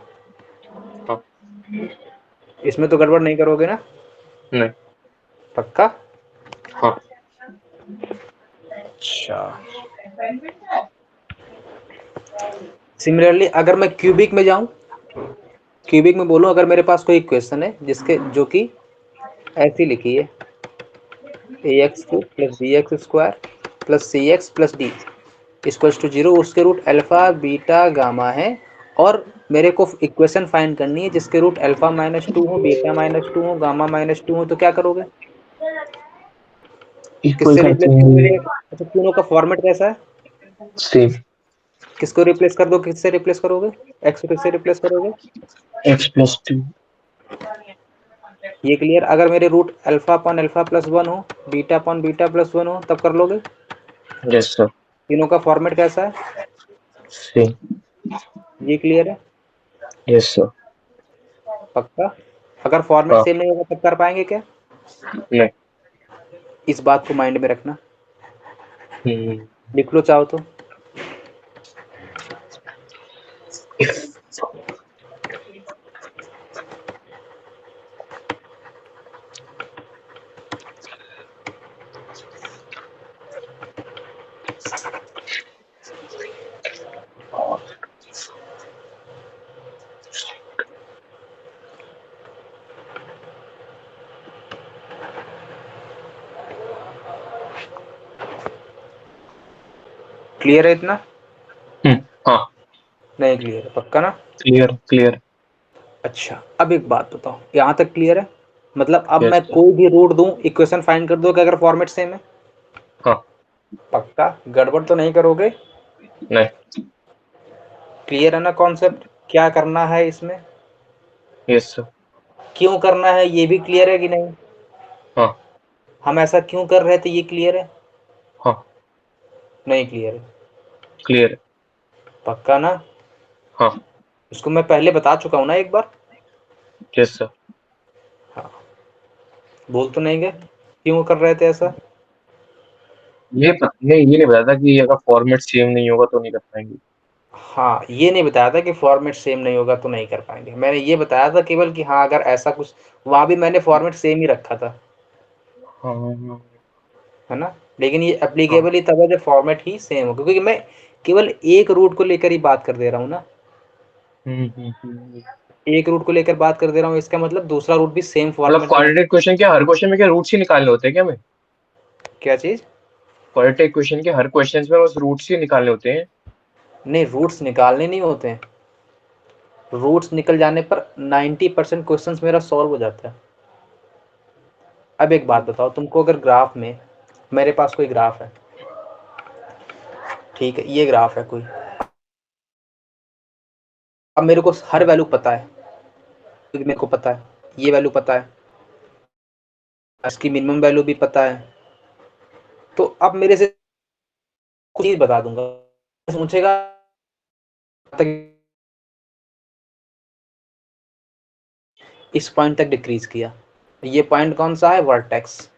Speaker 2: हाँ
Speaker 1: इसमें तो गड़बड़ नहीं करोगे ना?
Speaker 2: नहीं।
Speaker 1: पक्का?
Speaker 2: हाँ
Speaker 1: अच्छा सिमिलरली अगर मैं क्यूबिक में जाऊं, क्यूबिक में बोलूं अगर मेरे पास कोई क्वेश्चन है जिसके जो कि ऐसी लिखी है ax³ plus bx² plus cx plus d equals to 0, उसके रूट अल्फा बीटा गामा है और मेरे को इक्वेशन फाइंड करनी है जिसके रूट अल्फा -2 हो, बीटा -2 हो, गामा -2 हो। तो क्या करोगे?
Speaker 2: इक्वल
Speaker 1: किससे
Speaker 2: करते
Speaker 1: रिप्लेस
Speaker 2: हैं
Speaker 1: करोगे? अच्छा, तीनों का फॉर्मेट कैसा है?
Speaker 2: सेम,
Speaker 1: किसको रिप्लेस कर दो, किससे रिप्लेस करोगे? एक्स को किससे रिप्लेस करोगे?
Speaker 2: x+2।
Speaker 1: ये क्लियर? अगर मेरे root alpha upon alpha plus 1 हो, बीटा अपॉन बीटा प्लस 1 हो, तब कर लोगे?
Speaker 2: Yes sir.
Speaker 1: तीनों का फॉर्मेट कैसा है?
Speaker 2: सेम।
Speaker 1: ये क्लियर है?
Speaker 2: Yes sir.
Speaker 1: पक्का? अगर फॉर्मेट
Speaker 2: हाँ।
Speaker 1: सेम नहीं होगा तब कर पाएंगे क्या?
Speaker 2: नहीं।
Speaker 1: इस बात को माइंड में रखना,
Speaker 2: हम्म।
Speaker 1: लिख लो चाहो तो। क्लियर है इतना?
Speaker 2: हाँ।
Speaker 1: नहीं क्लियर है? पक्का ना?
Speaker 2: Clear clear.
Speaker 1: अच्छा, अब एक बात बताओ, यहाँ तक क्लियर है? मतलब अब
Speaker 2: यस
Speaker 1: मैं
Speaker 2: सर।
Speaker 1: कोई भी रूट दूं, इक्वेशन फाइंड कर दो कि अगर फॉर्मेट सेम है?
Speaker 2: हाँ।
Speaker 1: पक्का? गड़बड़ तो नहीं करोगे?
Speaker 2: नहीं।
Speaker 1: क्लियर है ना कॉन्सेप्ट? क्या करना है इसमें,
Speaker 2: यस सर।
Speaker 1: क्यों करना है, ये भी क्लियर है कि नहीं?
Speaker 2: हाँ।
Speaker 1: हम ऐसा क्यों कर रहे थे, ये क्लियर है?
Speaker 2: हाँ।
Speaker 1: नहीं क्लियर है?
Speaker 2: क्लियर।
Speaker 1: पक्का ना?
Speaker 2: हाँ।
Speaker 1: इसको मैं पहले बता चुका हूं ना एक बार?
Speaker 2: Yes sir.
Speaker 1: हाँ, बोल तो नहीं गए क्यों कर रहे थे ऐसा?
Speaker 2: ये नहीं बताया था कि अगर फॉर्मेट सेम नहीं होगा तो नहीं कर पाएंगे।
Speaker 1: हाँ, ये नहीं बताया था कि फॉर्मेट सेम नहीं होगा तो नहीं कर पाएंगे। मैंने ये बताया था केवल कि हाँ, अगर ऐसा कुछ, वहाँ भी मैंने फॉर्मेट सेम ही रखा था,
Speaker 2: हाँ।
Speaker 1: है ना? लेकिन ये
Speaker 2: हाँ।
Speaker 1: एप्लीकेबल ही तब है जब फॉर्मेट ही सेम हो, क्योंकि मैं केवल एक रूट को लेकर ही बात कर दे रहा हूँ ना।
Speaker 2: हम्म।
Speaker 1: एक रूट को लेकर बात कर दे रहा हूँ, इसका मतलब दूसरा रूट भी सेम
Speaker 2: मतलब
Speaker 1: फॉर्मेट में है।
Speaker 2: क्वाड्रेटिक क्वेश्चन के हर क्वेश्चन में क्या रूट्स ही निकालने होते हैं क्या हमें?
Speaker 1: क्या चीज़?
Speaker 2: क्वाड्रेटिक क्वेश्चन के हर क्वेश्चन में बस रूट्स ही निकालने होते हैं?
Speaker 1: नहीं, रूट्स निकालने नहीं होते हैं। रूट्स निकल जाने पर 90% क्वेश्चन मेरा सॉल्व हो जाता है। अब एक बात बताओ, तुमको अगर ग्राफ में, मेरे पास कोई ग्राफ है, ठीक है, ये ग्राफ है कोई, अब मेरे को हर वैल्यू पता है, क्योंकि मेरे को पता है ये वैल्यू पता है, इसकी मिनिमम वैल्यू भी पता है। तो अब मेरे से कुछ चीज बता दूंगा, पूछेगा तक इस पॉइंट तक डिक्रीज किया, ये पॉइंट कौन सा है? वर्टेक्स।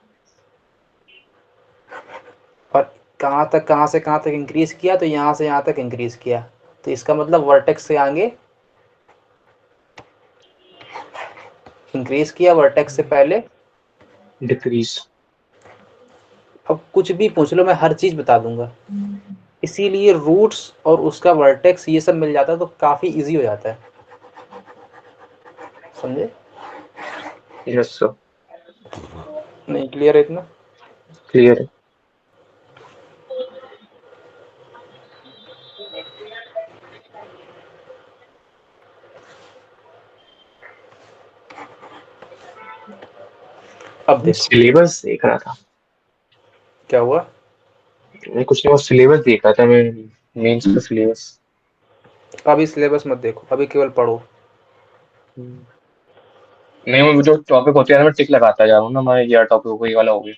Speaker 1: और कहाँ से कहाँ तक इंक्रीज किया? तो यहाँ से यहाँ तक इंक्रीज किया, तो इसका मतलब वर्टेक्स से आगे इंक्रीज किया, वर्टेक्स से पहले
Speaker 2: डिक्रीज।
Speaker 1: अब कुछ भी पूछ लो, मैं हर चीज बता दूंगा। इसीलिए रूट्स और उसका वर्टेक्स ये सब मिल जाता है तो काफी इजी हो जाता है, समझे?
Speaker 2: Yes sir.
Speaker 1: नहीं क्लियर है इतना?
Speaker 2: क्लियर है।
Speaker 1: अब देखो
Speaker 2: सिलेबस देख रहा था।
Speaker 1: क्या हुआ।
Speaker 2: मैं कुछ नहीं, वो सिलेबस देख रहा था मैं। मेंस का सिलेबस।
Speaker 1: अभी सिलेबस मत देखो, अभी केवल पढ़ो।
Speaker 2: नहीं, वो जो टॉपिक होते हैं ना मैं टिक लगाता जा रहा हूँ ना, मैं ये टॉपिक हो गया, ये वाला हो गया।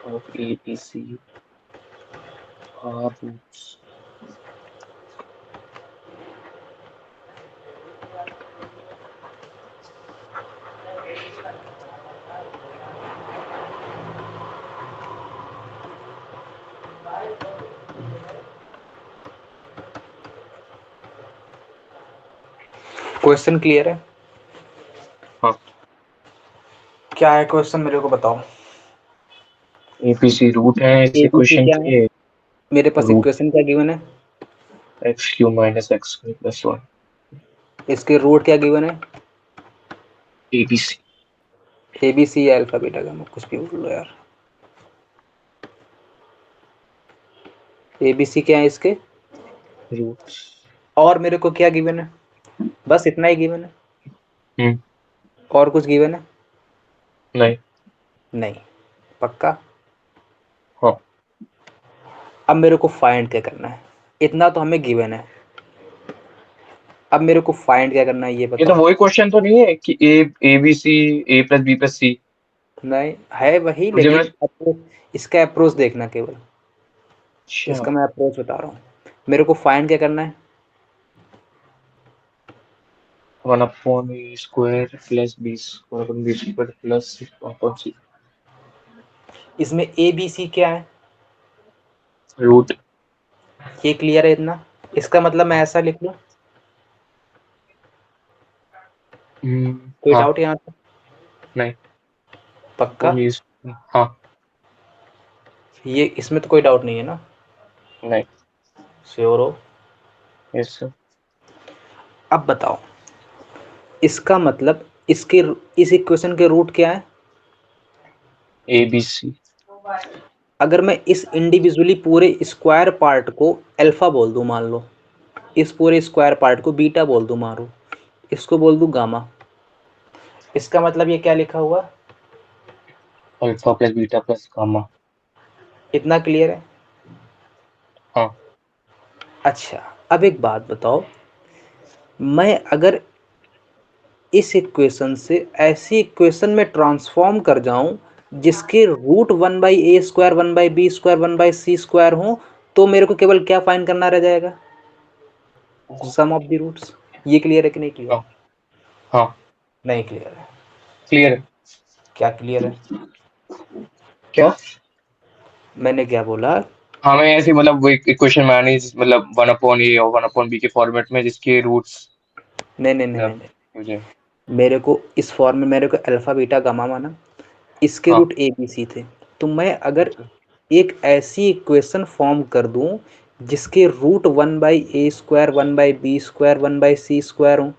Speaker 2: of APC are roots।
Speaker 1: Question clear है?
Speaker 2: हाँ।
Speaker 1: क्या है क्वेश्चन, मेरे को बताओ।
Speaker 2: APC रूट है इस
Speaker 1: एबीसी
Speaker 2: इक्वेशन
Speaker 1: क्या है?
Speaker 2: के।
Speaker 1: मेरे पास
Speaker 2: रूट
Speaker 1: इक्वेशन क्या गिवन है?
Speaker 2: x³ - x² + 1।
Speaker 1: इसके रूट क्या गिवन है?
Speaker 2: APC।
Speaker 1: ABC alpha beta gamma, कुछ भी बोल लो यार। ABC क्या है इसके?
Speaker 2: रूट्स।
Speaker 1: और मेरे को क्या गिवन है? बस इतना ही गिवन है, और कुछ गिवन है?
Speaker 2: नहीं।
Speaker 1: नहीं। पक्का?
Speaker 2: हाँ।
Speaker 1: अब मेरे को फाइंड क्या करना है? इतना तो हमें गिवन है, अब मेरे को फाइंड क्या करना है ये
Speaker 2: ये तो
Speaker 1: बताओ।
Speaker 2: वही क्वेश्चन तो नहीं है कि a B c, A plus b plus c?
Speaker 1: नहीं है वही,
Speaker 2: मुझे मैं
Speaker 1: लेकिन इसका अप्रोच देखना केवल।
Speaker 2: अच्छा,
Speaker 1: इसका मैं अप्रोच बता रहा हूँ। मेरे को फाइंड क्या करना है?
Speaker 2: 1/a² plus b² plus upon सी।
Speaker 1: इसमें ABC क्या है?
Speaker 2: रूट।
Speaker 1: ये क्लियर है इतना? इसका मतलब मैं ऐसा लिख लूँ? कोई
Speaker 2: हाँ।
Speaker 1: डाउट यहाँ तक?
Speaker 2: नहीं।
Speaker 1: पक्का?
Speaker 2: कौन ये? हाँ।
Speaker 1: ये इसमें तो कोई डाउट नहीं है ना?
Speaker 2: नहीं।
Speaker 1: श्योर हो?
Speaker 2: Yes sir.
Speaker 1: अब बताओ, इसका मतलब इसके, इस इक्वेशन के रूट क्या है?
Speaker 2: A B C.
Speaker 1: अगर मैं इस इंडिविजुअली पूरे स्क्वायर पार्ट को अल्फा बोल दूं, मान लो इस पूरे स्क्वायर पार्ट को बीटा बोल दूं, मारो इसको बोल दूं गामा, इसका मतलब ये क्या लिखा हुआ?
Speaker 2: Alpha plus beta plus gamma.
Speaker 1: इतना क्लियर है?
Speaker 2: हाँ।
Speaker 1: अच्छा, अब एक बात बताओ, मैं अगर इस इक्वेशन से ऐसी इक्वेशन में ट्रांसफॉर्म कर जाऊं जिसके रूट 1/a² 1/b² 1/c² हो, तो मेरे को केवल क्या फाइंड करना रह जाएगा? सम ऑफ द रूट्स। ये क्लियर है कि नहीं क्लियर?
Speaker 2: हाँ। हाँ।
Speaker 1: नहीं क्लियर है?
Speaker 2: क्लियर है।
Speaker 1: क्या क्लियर है?
Speaker 2: क्या?
Speaker 1: मैंने क्या बोला?
Speaker 2: हाँ, मैं ऐसे मतलब वो एक इक्वेशन में आनी, मतलब 1/a और 1/b के फॉर्मेट में जिसके रूट्स
Speaker 1: नहीं नहीं नहीं नहीं
Speaker 2: मतलब
Speaker 1: नहीं,
Speaker 2: मुझे।
Speaker 1: मेरे को इस फॉर्म में मेरे को अल्फा बीटा गामा माना, इसके
Speaker 2: हाँ।
Speaker 1: रूट ABC थे। तो मैं अगर
Speaker 2: अच्छा।
Speaker 1: एक ऐसी इक्वेशन फॉर्म कर दूं जिसके रूट 1/a² 1/b² 1/c² हो,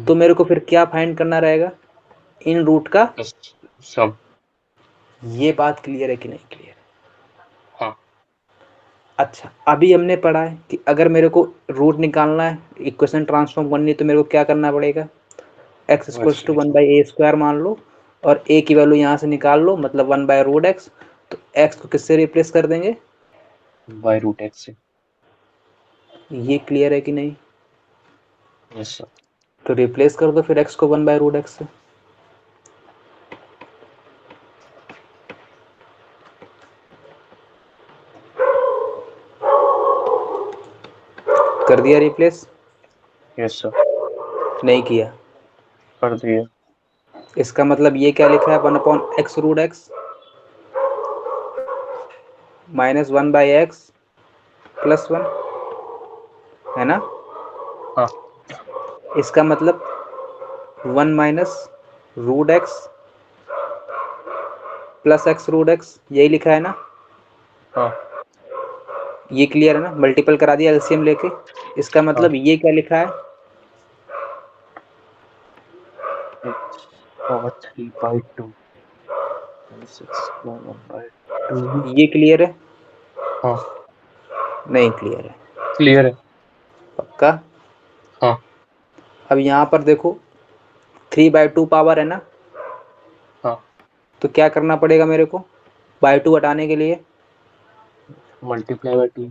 Speaker 1: तो मेरे को फिर क्या फाइंड करना रहेगा? इन रूट का।
Speaker 2: प्लस सम।
Speaker 1: ये बात क्लियर है कि नहीं क्लियर?
Speaker 2: हाँ।
Speaker 1: अच्छा, अभी हमने पढ़ा है कि अगर मेरे को रूट निकालना है, इक्वेशन ट्रांसफॉर्म करनी है, तो मेरे को क्या करना पड़ेगा? एक्स इक्वल्स टू 1/a² मान लो, और a की वैल्यू यहाँ से निकाल लो, मतलब 1/√x। तो x को किससे रिप्लेस कर देंगे?
Speaker 2: बाय रूट एक्स से।
Speaker 1: ये क्लियर है कि नहीं?
Speaker 2: Yes sir.
Speaker 1: तो रिप्लेस कर दो फिर x को 1/√x से। कर दिया रिप्लेस?
Speaker 2: Yes sir.
Speaker 1: नहीं किया?
Speaker 2: कर दिया।
Speaker 1: इसका मतलब ये क्या लिखा है? 1/x√x माइनस 1/x प्लस 1, है ना?
Speaker 2: हाँ।
Speaker 1: इसका मतलब 1 - √x प्लस x√x, यही लिखा है ना?
Speaker 2: हाँ।
Speaker 1: ये क्लियर है ना? मल्टीपल करा दिया एलसीएम लेके। इसका
Speaker 2: हाँ।
Speaker 1: मतलब ये क्या लिखा है?
Speaker 2: X power 3/2 plus x power 1/2।
Speaker 1: ये क्लियर है?
Speaker 2: हाँ।
Speaker 1: नहीं क्लियर है?
Speaker 2: क्लियर है।
Speaker 1: पक्का?
Speaker 2: हाँ।
Speaker 1: अब यहाँ पर देखो, 3/2 पावर है ना,
Speaker 2: हाँ।
Speaker 1: तो क्या करना पड़ेगा मेरे को बाय 2 हटाने के लिए?
Speaker 2: मल्टीप्लाई बाय 2,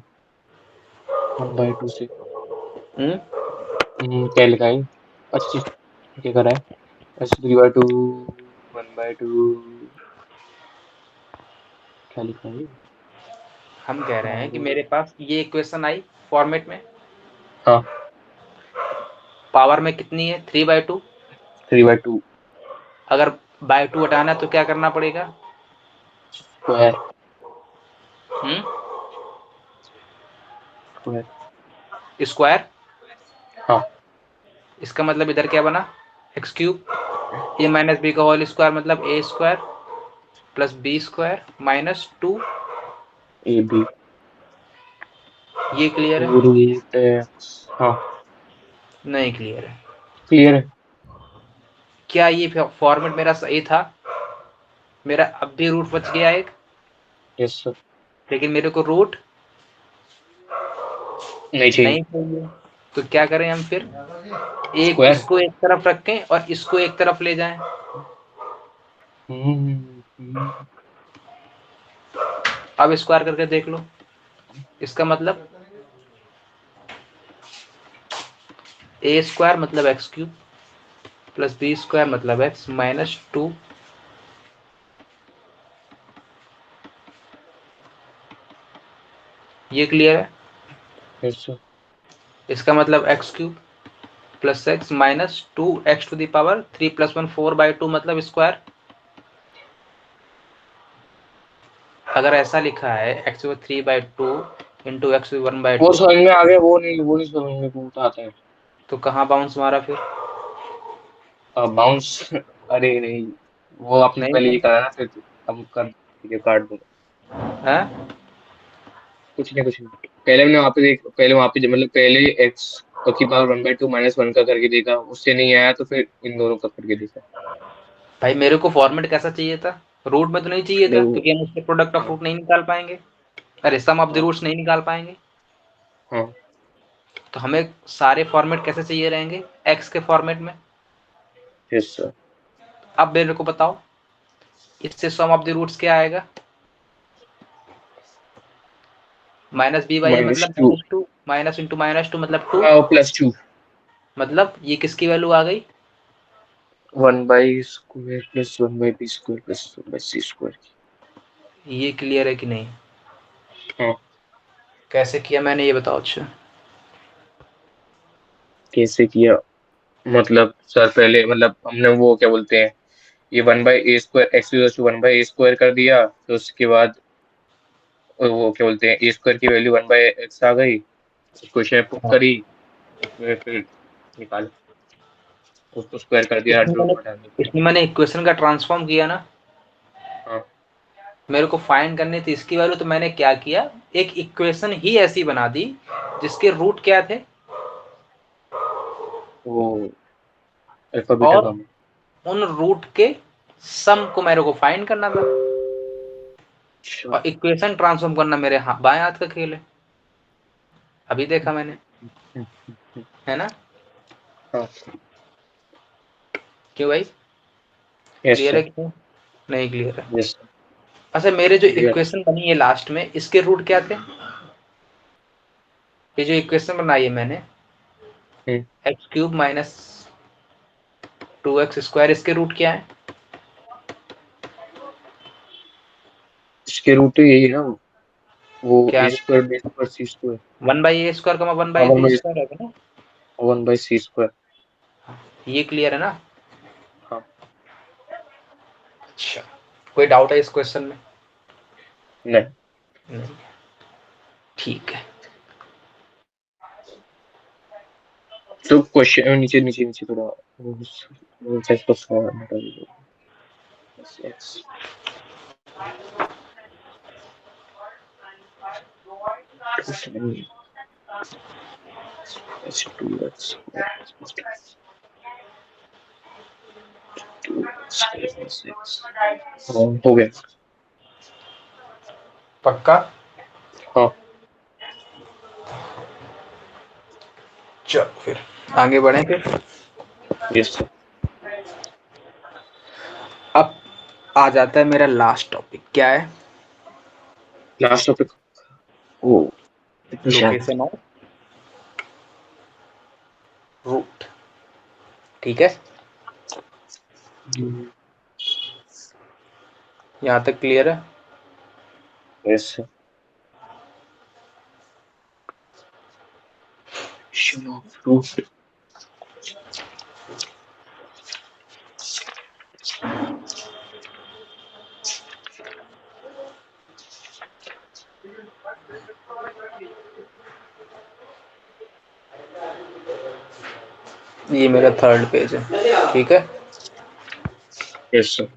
Speaker 2: 1/2 से।
Speaker 1: हम्म?
Speaker 2: क्या लिखा है? अच्छा, क्या करा है? अच्छा, 3/2, 1/2, क्या लिखा है?
Speaker 1: हम कह रहे हैं कि
Speaker 2: बाय।
Speaker 1: मेरे पास ये इक्वेशन आई फॉर्मेट में,
Speaker 2: हाँ।
Speaker 1: पावर में कितनी है? 3/2।
Speaker 2: 3/2
Speaker 1: अगर बाय 2 हटाना है तो क्या करना पड़ेगा?
Speaker 2: स्क्वायर।
Speaker 1: हम्म?
Speaker 2: स्क्वायर।
Speaker 1: स्क्वायर।
Speaker 2: हाँ।
Speaker 1: इसका मतलब इधर क्या बना? x³ a - b का होल स्क्वायर, मतलब a² plus b² -2।
Speaker 2: A B
Speaker 1: ये क्लियर है?
Speaker 2: Root X. हाँ।
Speaker 1: नहीं क्लियर है?
Speaker 2: क्लियर है।
Speaker 1: क्या ये फॉर्मेट मेरा सही था? मेरा अब भी रूट बच गया एक,
Speaker 2: यस सर।
Speaker 1: लेकिन मेरे को रूट
Speaker 2: नहीं चाहिए।
Speaker 1: नहीं चाहिए। तो क्या करें हम फिर? एक
Speaker 2: स्क्वायर।
Speaker 1: इसको एक तरफ रखें और इसको एक तरफ ले जाएं। अब स्क्वायर करके देख लो। इसका मतलब ए स्क्वायर मतलब X cube plus B square मतलब एक्स माइनस 2, ये क्लियर है?
Speaker 2: Yes sir.
Speaker 1: इसका मतलब X cube plus X minus 2 x⁻³ 3 + 1 4/2 मतलब स्क्वायर। अगर ऐसा लिखा है x⁻³ इंटू
Speaker 2: वो
Speaker 1: x⁻1/2,
Speaker 2: समझ में आ गया, वो नहीं समझ में घूमता आता है।
Speaker 1: तो कहाँ बाउंस मारा फिर?
Speaker 2: बाउंस। अरे नहीं, वो आपने
Speaker 1: नहीं
Speaker 2: पहले
Speaker 1: था?
Speaker 2: ये करा ना, फिर हम कर ये काट दूंगा।
Speaker 1: है?
Speaker 2: कुछ नहीं। पहले वहां पे मतलब पहले एक्स की पावर 1/2 -1 का करके देखा, उससे नहीं आया तो फिर इन दोनों का करके देखा।
Speaker 1: भाई मेरे को फॉर्मेट कैसा चाहिए था? रूट में तो नहीं चाहिए
Speaker 2: पहले
Speaker 1: था,
Speaker 2: वो।
Speaker 1: क्योंकि हम उसके प्रोडक्ट ऑफ
Speaker 2: हाँ
Speaker 1: रूट नहीं निकाल पाएंगे। अरे सम ऑफ द
Speaker 2: हाँ
Speaker 1: रूट्स नहीं निकाल पाएंगे।
Speaker 2: हाँ।
Speaker 1: तो हमें सारे फॉर्मेट कैसे चाहिए रहेंगे? एक्स के फॉर्मेट में।
Speaker 2: Yes sir.
Speaker 1: अब मेरे को बताओ, इससे सम ऑफ द रूट्स क्या आएगा? -b/a मतलब
Speaker 2: -2।
Speaker 1: -2, माइनस इंटू -2 मतलब 2,
Speaker 2: +2।
Speaker 1: मतलब ये किसकी वैल्यू आ गई?
Speaker 2: 1/² प्लस 1/b² प्लस 1/c²।
Speaker 1: ये क्लियर है कि नहीं?
Speaker 2: हाँ।
Speaker 1: कैसे किया मैंने ये बताओ। अच्छा,
Speaker 2: कैसे किया? मतलब सर पहले मतलब हमने वो क्या बोलते हैं, ये 1/a² x = 1/a² कर दिया, तो उसके बाद वो क्या बोलते हैं a² की वैल्यू 1/x आ गई, क्वेश्चन पुट
Speaker 1: हाँ।
Speaker 2: करी, उसमें फिर निकाला, उसको स्क्वायर कर दिया
Speaker 1: इसमें
Speaker 2: रूट
Speaker 1: मैंने
Speaker 2: में डालने के लिए।
Speaker 1: इसमें मैंने इक्वेशन का ट्रांसफॉर्म किया ना।
Speaker 2: हाँ।
Speaker 1: मेरे को फाइंड करनी थी इसकी वैल्यू, तो मैंने क्या किया, एक इक्वेशन ही ऐसी बना दी जिसके रूट क्या थे,
Speaker 2: वो अल्फा बीटा
Speaker 1: और
Speaker 2: गामा।
Speaker 1: उन रूट के सम को मेरे को फाइंड करना था।
Speaker 2: अच्छा।
Speaker 1: और इक्वेशन ट्रांसफॉर्म करना मेरे बाएं हाथ का खेल है। अभी देखा मैंने, है ना?
Speaker 2: हाँ।
Speaker 1: क्यों भाई?
Speaker 2: यस
Speaker 1: क्लियर है
Speaker 2: सर।
Speaker 1: क्यों? नहीं क्लियर है?
Speaker 2: Yes sir.
Speaker 1: अच्छा, मेरे जो
Speaker 2: क्लियर।
Speaker 1: इक्वेशन बनी है लास्ट में, इसके रूट क्या थे? ये जो इक्वेशन बनाई है मैंने, x³ माइनस 2x², इसके रूट क्या है?
Speaker 2: इसके रूट तो यही है ना, वो
Speaker 1: क्या
Speaker 2: a² b² c²।
Speaker 1: 1/a² का वन
Speaker 2: हाँ
Speaker 1: by
Speaker 2: one
Speaker 1: B
Speaker 2: by
Speaker 1: square है ना?
Speaker 2: 1/c²।
Speaker 1: ये क्लियर है ना?
Speaker 2: हाँ।
Speaker 1: अच्छा, कोई डाउट है इस क्वेश्चन में?
Speaker 2: नहीं।
Speaker 1: नहीं। ठीक है।
Speaker 2: तो क्वेश्चन नीचे नीचे नीचे थोड़ा वो साइज को थोड़ा हटा दीजिए। x plus 2x² 2x plus 6। हाँ हो गया।
Speaker 1: पक्का?
Speaker 2: हाँ।
Speaker 1: चलो फिर आगे बढ़े फिर।
Speaker 2: Yes sir.
Speaker 1: अब आ जाता है मेरा लास्ट टॉपिक, क्या है?
Speaker 2: Last topic. ओ शायद।
Speaker 1: Location of root. ठीक है, यहाँ तक क्लियर है?
Speaker 2: Yes sir. फ्रूट।
Speaker 1: ये मेरा थर्ड पेज है, ठीक है।
Speaker 2: Yes sir.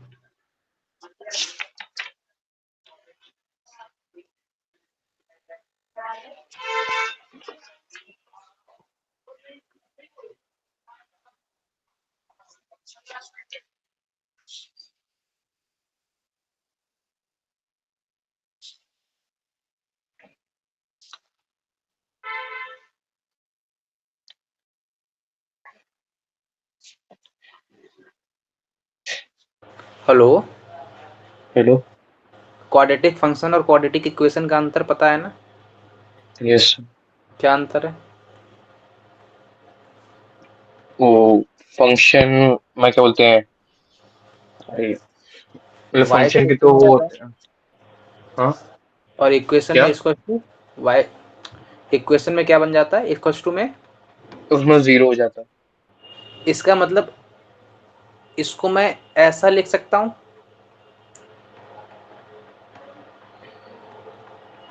Speaker 1: Hello,
Speaker 2: hello.
Speaker 1: Quadratic function और क्वाड्रेटिक इक्वेशन का अंतर पता है ना?
Speaker 2: यस।
Speaker 1: क्या अंतर है?
Speaker 2: वो फंक्शन में क्या बोलते हैं, अरे मतलब
Speaker 1: y का
Speaker 2: फंक्शन के
Speaker 1: इक्वल
Speaker 2: तो
Speaker 1: बन
Speaker 2: वो
Speaker 1: जाता है
Speaker 2: होते हैं। हाँ।
Speaker 1: और इक्वेशन में
Speaker 2: क्या?
Speaker 1: इसको y, इक्वेशन में क्या बन जाता है इक्वल्स टू में?
Speaker 2: उसमें जीरो हो जाता है।
Speaker 1: इसका मतलब इसको मैं ऐसा लिख सकता हूँ,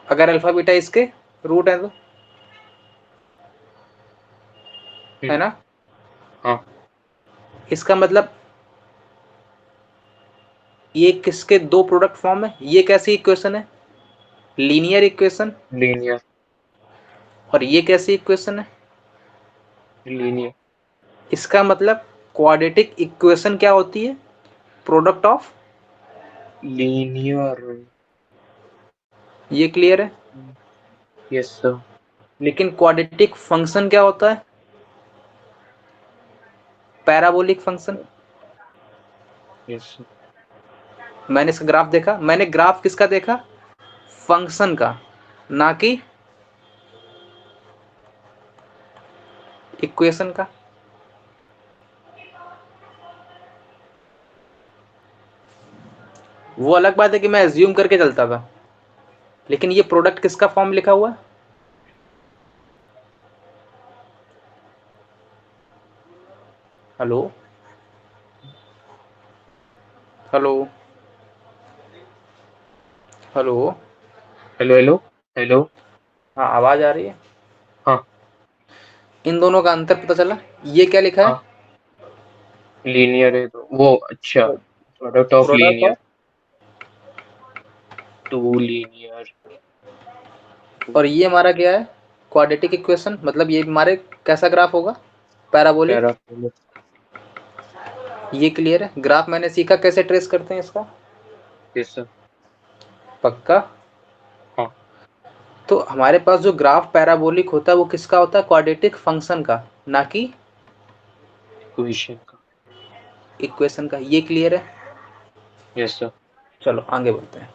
Speaker 1: अगर अल्फा बीटा इसके रूट है तो, है ना?
Speaker 2: हाँ।
Speaker 1: इसका मतलब ये किसके दो प्रोडक्ट फॉर्म है? ये कैसी इक्वेशन है? Linear equation.
Speaker 2: लीनियर।
Speaker 1: और ये कैसी इक्वेशन है?
Speaker 2: लीनियर।
Speaker 1: इसका मतलब क्वाड्रेटिक इक्वेशन क्या होती है? Product of.
Speaker 2: लीनियर।
Speaker 1: ये क्लियर है?
Speaker 2: Yes sir.
Speaker 1: लेकिन क्वाड्रेटिक फंक्शन क्या होता है? Parabolic function.
Speaker 2: Yes sir.
Speaker 1: मैंने इसका ग्राफ देखा, मैंने ग्राफ किसका देखा? फंक्शन का, ना कि इक्वेशन का। वो अलग बात है कि मैं एज्यूम करके चलता था, लेकिन ये प्रोडक्ट किसका फॉर्म लिखा हुआ है? Hello, hello, hello.
Speaker 2: Hello hello hello.
Speaker 1: हाँ, आवाज आ रही है?
Speaker 2: हाँ।
Speaker 1: इन दोनों का अंतर पता चला? ये क्या लिखा है?
Speaker 2: हाँ। लीनियर है तो वो अच्छा, product of
Speaker 1: product
Speaker 2: linear.
Speaker 1: Of.
Speaker 2: Two linear.
Speaker 1: और ये हमारा क्या है? Quadratic equation. मतलब ये हमारे कैसा ग्राफ होगा? पैराबोलिक।
Speaker 2: पैराबोलिक।
Speaker 1: ये क्लियर है? ग्राफ मैंने सीखा कैसे ट्रेस करते हैं इसका।
Speaker 2: Yes sir.
Speaker 1: पक्का?
Speaker 2: हाँ।
Speaker 1: तो हमारे पास जो ग्राफ पैराबोलिक होता है वो किसका होता है? क्वाड्रेटिक फंक्शन का, ना कि
Speaker 2: इक्वेशन का।
Speaker 1: इक्वेशन का। ये क्लियर है?
Speaker 2: Yes sir.
Speaker 1: चलो आगे बढ़ते हैं।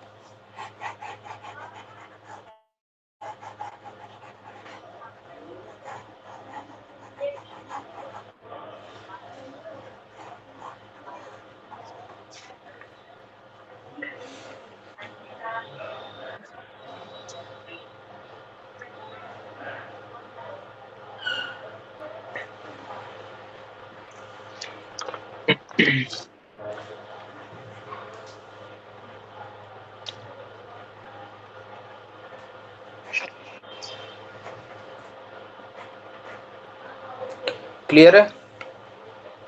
Speaker 1: क्लियर है?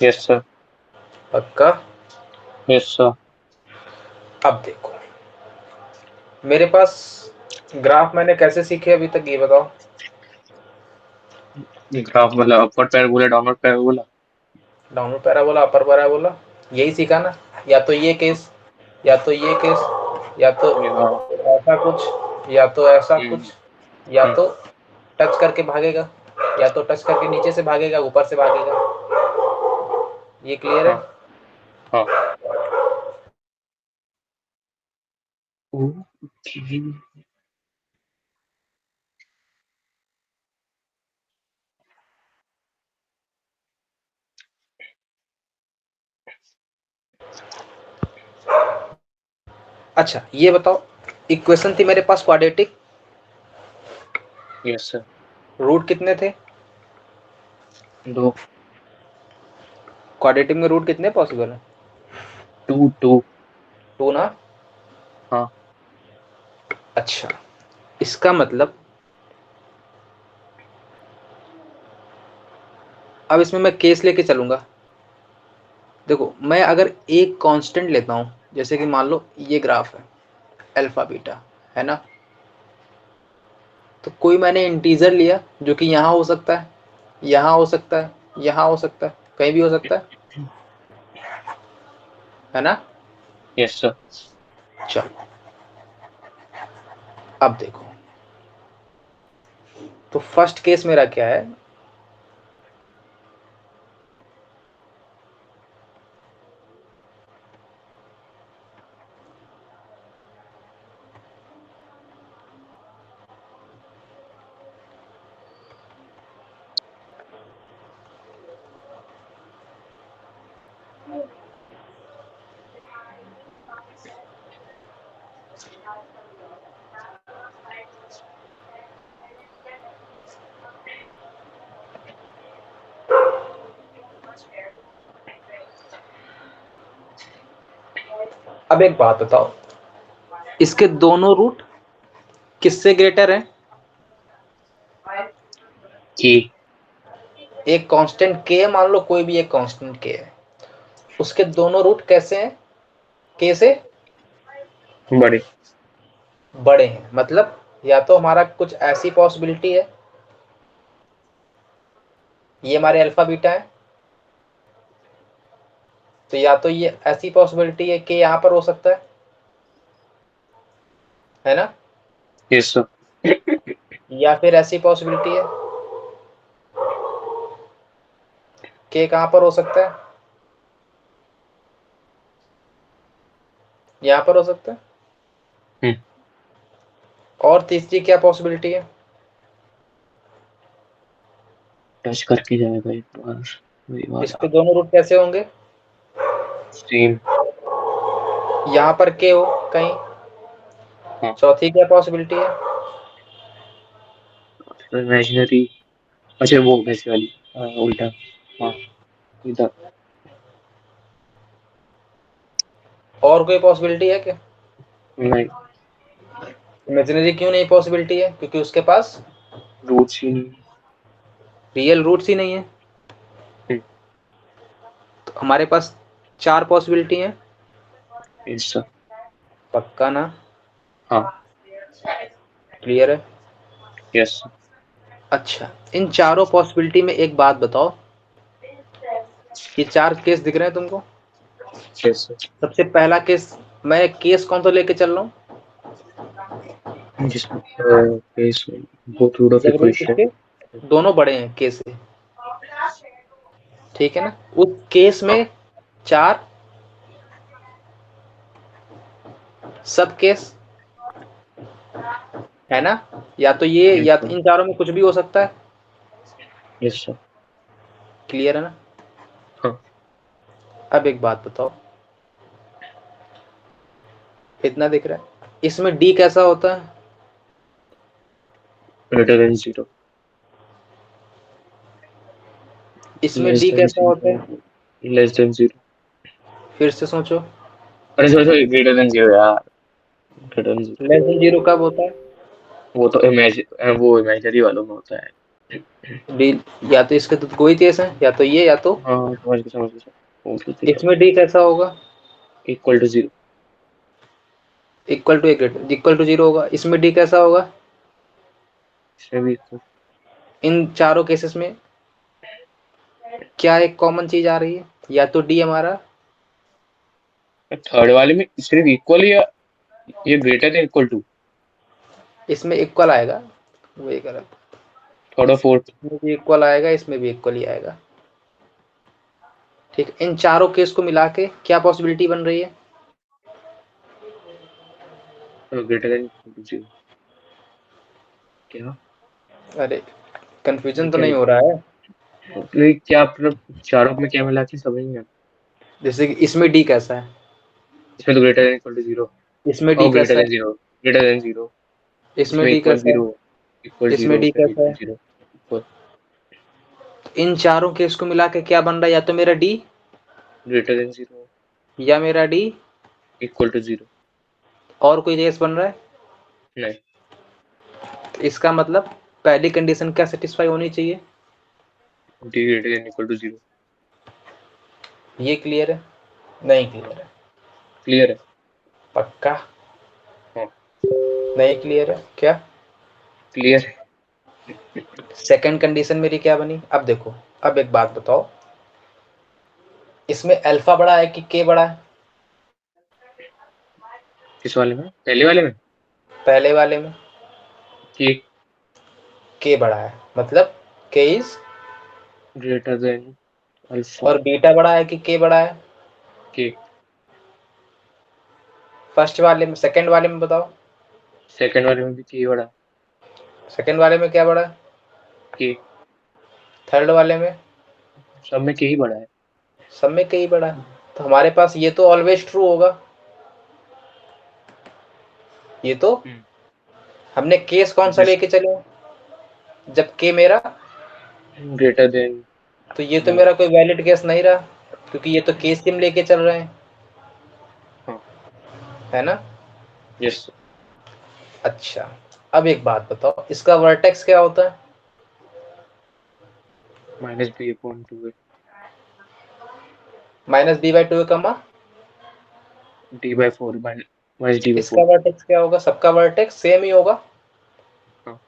Speaker 2: Yes sir.
Speaker 1: पक्का?
Speaker 2: Yes sir.
Speaker 1: अब देखो, मेरे पास ग्राफ मैंने कैसे सीखे अभी तक, ये बताओ।
Speaker 2: ग्राफ मतलब upward parabola downward parabola.
Speaker 1: Downward parabola, upper parabola, यही सीखा ना? या तो ये केस, या तो ये केस, या तो
Speaker 2: या
Speaker 1: ऐसा कुछ, या तो ऐसा
Speaker 2: हम्म।
Speaker 1: कुछ, या
Speaker 2: हम्म।
Speaker 1: तो टच करके भागेगा, या तो टच करके नीचे से भागेगा, ऊपर से भागेगा। ये क्लियर है?
Speaker 2: हाँ। हाँ। ओके।
Speaker 1: अच्छा ये बताओ, इक्वेशन थी मेरे पास क्वाड्रेटिक,
Speaker 2: यस सर।
Speaker 1: रूट कितने थे?
Speaker 2: दो।
Speaker 1: क्वाड्रेटिक में रूट कितने पॉसिबल है?
Speaker 2: To to.
Speaker 1: टू ना?
Speaker 2: हाँ।
Speaker 1: अच्छा, इसका मतलब अब इसमें मैं केस लेके चलूंगा। देखो, मैं अगर एक कांस्टेंट लेता हूं, जैसे कि मान लो ये ग्राफ है अल्फा बीटा, है ना? तो कोई मैंने इंटीजर लिया जो कि यहाँ हो सकता है, यहाँ हो सकता है, यहाँ हो सकता है, कहीं भी हो सकता है ना?
Speaker 2: Yes sir.
Speaker 1: चलो अब देखो, तो फर्स्ट केस मेरा क्या है? अब एक बात बताओ, इसके दोनों रूट किससे ग्रेटर है?
Speaker 2: के।
Speaker 1: एक कांस्टेंट k है, मान लो कोई भी एक कांस्टेंट k है, उसके दोनों रूट कैसे हैं? k से
Speaker 2: बड़े।
Speaker 1: बड़े हैं। मतलब या तो हमारा कुछ ऐसी पॉसिबिलिटी है, ये हमारे अल्फा बीटा है, तो या तो ये ऐसी पॉसिबिलिटी है कि यहाँ पर हो सकता है ना?
Speaker 2: Yes sir.
Speaker 1: या फिर ऐसी पॉसिबिलिटी है कि कहाँ पर हो सकता है? यहाँ पर हो सकता है। और तीसरी क्या पॉसिबिलिटी है?
Speaker 2: टच करके जाएगा एक बार, वही
Speaker 1: इसके
Speaker 2: वाला।
Speaker 1: दोनों रूट कैसे होंगे?
Speaker 2: सेम।
Speaker 1: यहाँ पर के हो कहीं।
Speaker 2: हाँ।
Speaker 1: चौथी क्या पॉसिबिलिटी है?
Speaker 2: इमेजिनरी। अच्छा वो वैसे वाली। उल्टा। हाँ। इधर।
Speaker 1: और कोई पॉसिबिलिटी है क्या?
Speaker 2: नहीं।
Speaker 1: इमेजिनरी क्यों नहीं पॉसिबिलिटी है? क्योंकि उसके पास
Speaker 2: रूट्स ही नहीं।
Speaker 1: रियल रूट्स ही नहीं है। तो हमारे पास 4 पॉसिबिलिटी हैं।
Speaker 2: Yes sir.
Speaker 1: पक्का ना?
Speaker 2: हाँ।
Speaker 1: क्लियर है?
Speaker 2: Yes sir.
Speaker 1: अच्छा, इन चारों पॉसिबिलिटी में एक बात बताओ, ये 4 केस दिख रहे हैं तुमको?
Speaker 2: Yes sir.
Speaker 1: सबसे पहला केस, मैं केस कौन सा लेके चल रहा हूँ?
Speaker 2: जिसमें केस बोथ रूट ऑफ
Speaker 1: जब रूट
Speaker 2: इक्वेशन।
Speaker 1: इसके दोनों बड़े हैं केस से, ठीक है ना? उस केस में 4 सब केस है ना? या तो ये,
Speaker 2: यस
Speaker 1: या तो
Speaker 2: सर।
Speaker 1: इन चारों में कुछ भी हो सकता है।
Speaker 2: Yes sir.
Speaker 1: क्लियर है ना?
Speaker 2: हाँ।
Speaker 1: अब एक बात बताओ, इतना दिख रहा है, इसमें डी कैसा होता है?
Speaker 2: Greater than zero.
Speaker 1: इसमें
Speaker 2: लेस
Speaker 1: डी
Speaker 2: देन
Speaker 1: कैसा होता है?
Speaker 2: जीरो। Less than zero.
Speaker 1: फिर से सोचो।
Speaker 2: अरे sorry sorry, greater than zero यार। Greater than zero.
Speaker 1: Less than zero कब होता है?
Speaker 2: वो तो वो इमेजिनरी वालों में होता है।
Speaker 1: डी, या तो इसके तो कोई केस है, या तो ये, या तो
Speaker 2: हाँ समझ गया सर। वो तो ठीक है।
Speaker 1: इसमें डी कैसा होगा?
Speaker 2: Equal to zero.
Speaker 1: Equal to equal to zero होगा। इसमें डी कैसा होगा?
Speaker 2: इसमें भी equal।
Speaker 1: इन चारों केसेस में क्या एक कॉमन चीज आ रही है? या तो डी हमारा,
Speaker 2: थर्ड वाले में सिर्फ इक्वल या ये ग्रेटर देन इक्वल टू।
Speaker 1: इसमें इक्वल आएगा, वही गलत,
Speaker 2: थर्ड और फोर्थ।
Speaker 1: इसमें भी इक्वल आएगा, इसमें भी इक्वल ही आएगा। ठीक है, इन चारों केस को मिला के क्या पॉसिबिलिटी बन रही है?
Speaker 2: Greater than equal to zero. क्या?
Speaker 1: अरे, कंफ्यूजन तो
Speaker 2: क्या
Speaker 1: नहीं हो रहा है?
Speaker 2: क्या मतलब चारों में क्या मिला के समझ नहीं आया।
Speaker 1: जैसे कि इसमें डी कैसा है?
Speaker 2: इसमें तो greater than equal to zero.
Speaker 1: इसमें डी
Speaker 2: और ग्रेटर
Speaker 1: कैसा है?
Speaker 2: Than zero. Greater than zero.
Speaker 1: इसमें
Speaker 2: इसमें
Speaker 1: डी
Speaker 2: इक्वल
Speaker 1: कैसा है?
Speaker 2: जीरो। इक्वल
Speaker 1: इसमें
Speaker 2: जीरो
Speaker 1: डी
Speaker 2: फिर
Speaker 1: कैसा
Speaker 2: इक्वल
Speaker 1: है?
Speaker 2: जीरो। इक्वल।
Speaker 1: तो इन चारों केस को मिला के क्या बन रहा है? या तो मेरा डी,
Speaker 2: ग्रेटर देन जीरो।
Speaker 1: या मेरा डी,
Speaker 2: इक्वल टू जीरो।
Speaker 1: और कोई केस बन रहा है?
Speaker 2: नहीं।
Speaker 1: तो इसका मतलब पहली कंडीशन क्या सेटिस्फाई होनी चाहिए?
Speaker 2: D greater than equal to zero.
Speaker 1: ये क्लियर है? नहीं क्लियर है?
Speaker 2: क्लियर है।
Speaker 1: पक्का?
Speaker 2: हाँ।
Speaker 1: नहीं क्लियर है क्या?
Speaker 2: क्लियर है।
Speaker 1: सेकंड कंडीशन मेरी क्या बनी? अब देखो, अब एक बात बताओ, इसमें अल्फा बड़ा है कि के बड़ा है?
Speaker 2: किस वाले में? पहले वाले में।
Speaker 1: पहले वाले में
Speaker 2: कि
Speaker 1: के बड़ा है, मतलब के इज,
Speaker 2: ग्रेटर देन अल्फा।
Speaker 1: और बीटा बड़ा है कि के बड़ा है?
Speaker 2: के।
Speaker 1: फर्स्ट वाले में, सेकंड वाले में बताओ।
Speaker 2: सेकंड वाले में भी के बड़ा।
Speaker 1: सेकंड वाले में क्या बड़ा है?
Speaker 2: के।
Speaker 1: थर्ड वाले में?
Speaker 2: सब में के ही बड़ा है।
Speaker 1: सब में के ही बड़ा है। तो हमारे पास ये तो ऑलवेज ट्रू होगा, ये तो हमने केस कौन सा लेके चले जब के मेरा
Speaker 2: ग्रेटर देन,
Speaker 1: तो ये तो मेरा कोई वैलिड केस नहीं रहा, क्योंकि ये तो केस सिम लेके चल रहे हैं,
Speaker 2: हाँ
Speaker 1: है ना।
Speaker 2: यस
Speaker 1: अच्छा, अब एक बात बताओ, इसका वर्टेक्स क्या होता है?
Speaker 2: -b/2
Speaker 1: -b/2 कमा
Speaker 2: d/4 -d/4
Speaker 1: इसका वर्टेक्स क्या होगा? सबका वर्टेक्स सेम ही होगा,
Speaker 2: हाँ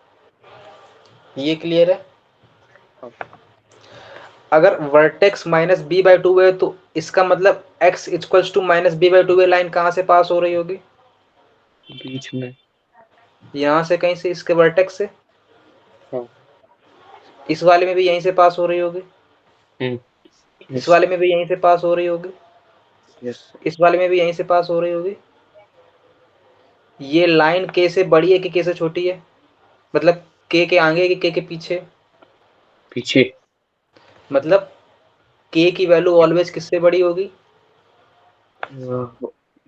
Speaker 1: ये क्लियर है।
Speaker 2: हाँ
Speaker 1: अगर वर्टेक्स -b/2 है तो इसका मतलब x equals to -b/2 line कहाँ से पास हो रही होगी?
Speaker 2: बीच में
Speaker 1: यहाँ से कहीं से, इसके वर्टेक्स से।
Speaker 2: हाँ
Speaker 1: इस वाले में भी यहीं से पास हो रही होगी, इस
Speaker 2: यस
Speaker 1: वाले में भी यहीं से पास हो रही होगी,
Speaker 2: यस
Speaker 1: इस वाले में भी यहीं से पास हो रही होगी। ये लाइन के से बड़ी है कि के से छोटी है? मतलब के आगे कि के पीछे?
Speaker 2: पीछे
Speaker 1: मतलब के की वैल्यू ऑलवेज किससे बड़ी होगी?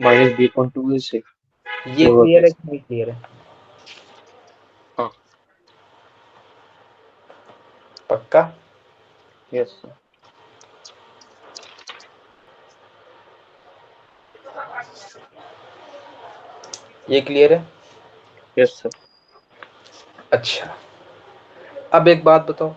Speaker 2: -b/2 से
Speaker 1: ये
Speaker 2: होगा
Speaker 1: क्लियर है
Speaker 2: कैसे
Speaker 1: कि नहीं क्लियर है?
Speaker 2: हाँ
Speaker 1: पक्का?
Speaker 2: यस
Speaker 1: ये क्लियर है?
Speaker 2: यस सर
Speaker 1: अच्छा, अब एक बात बताओ,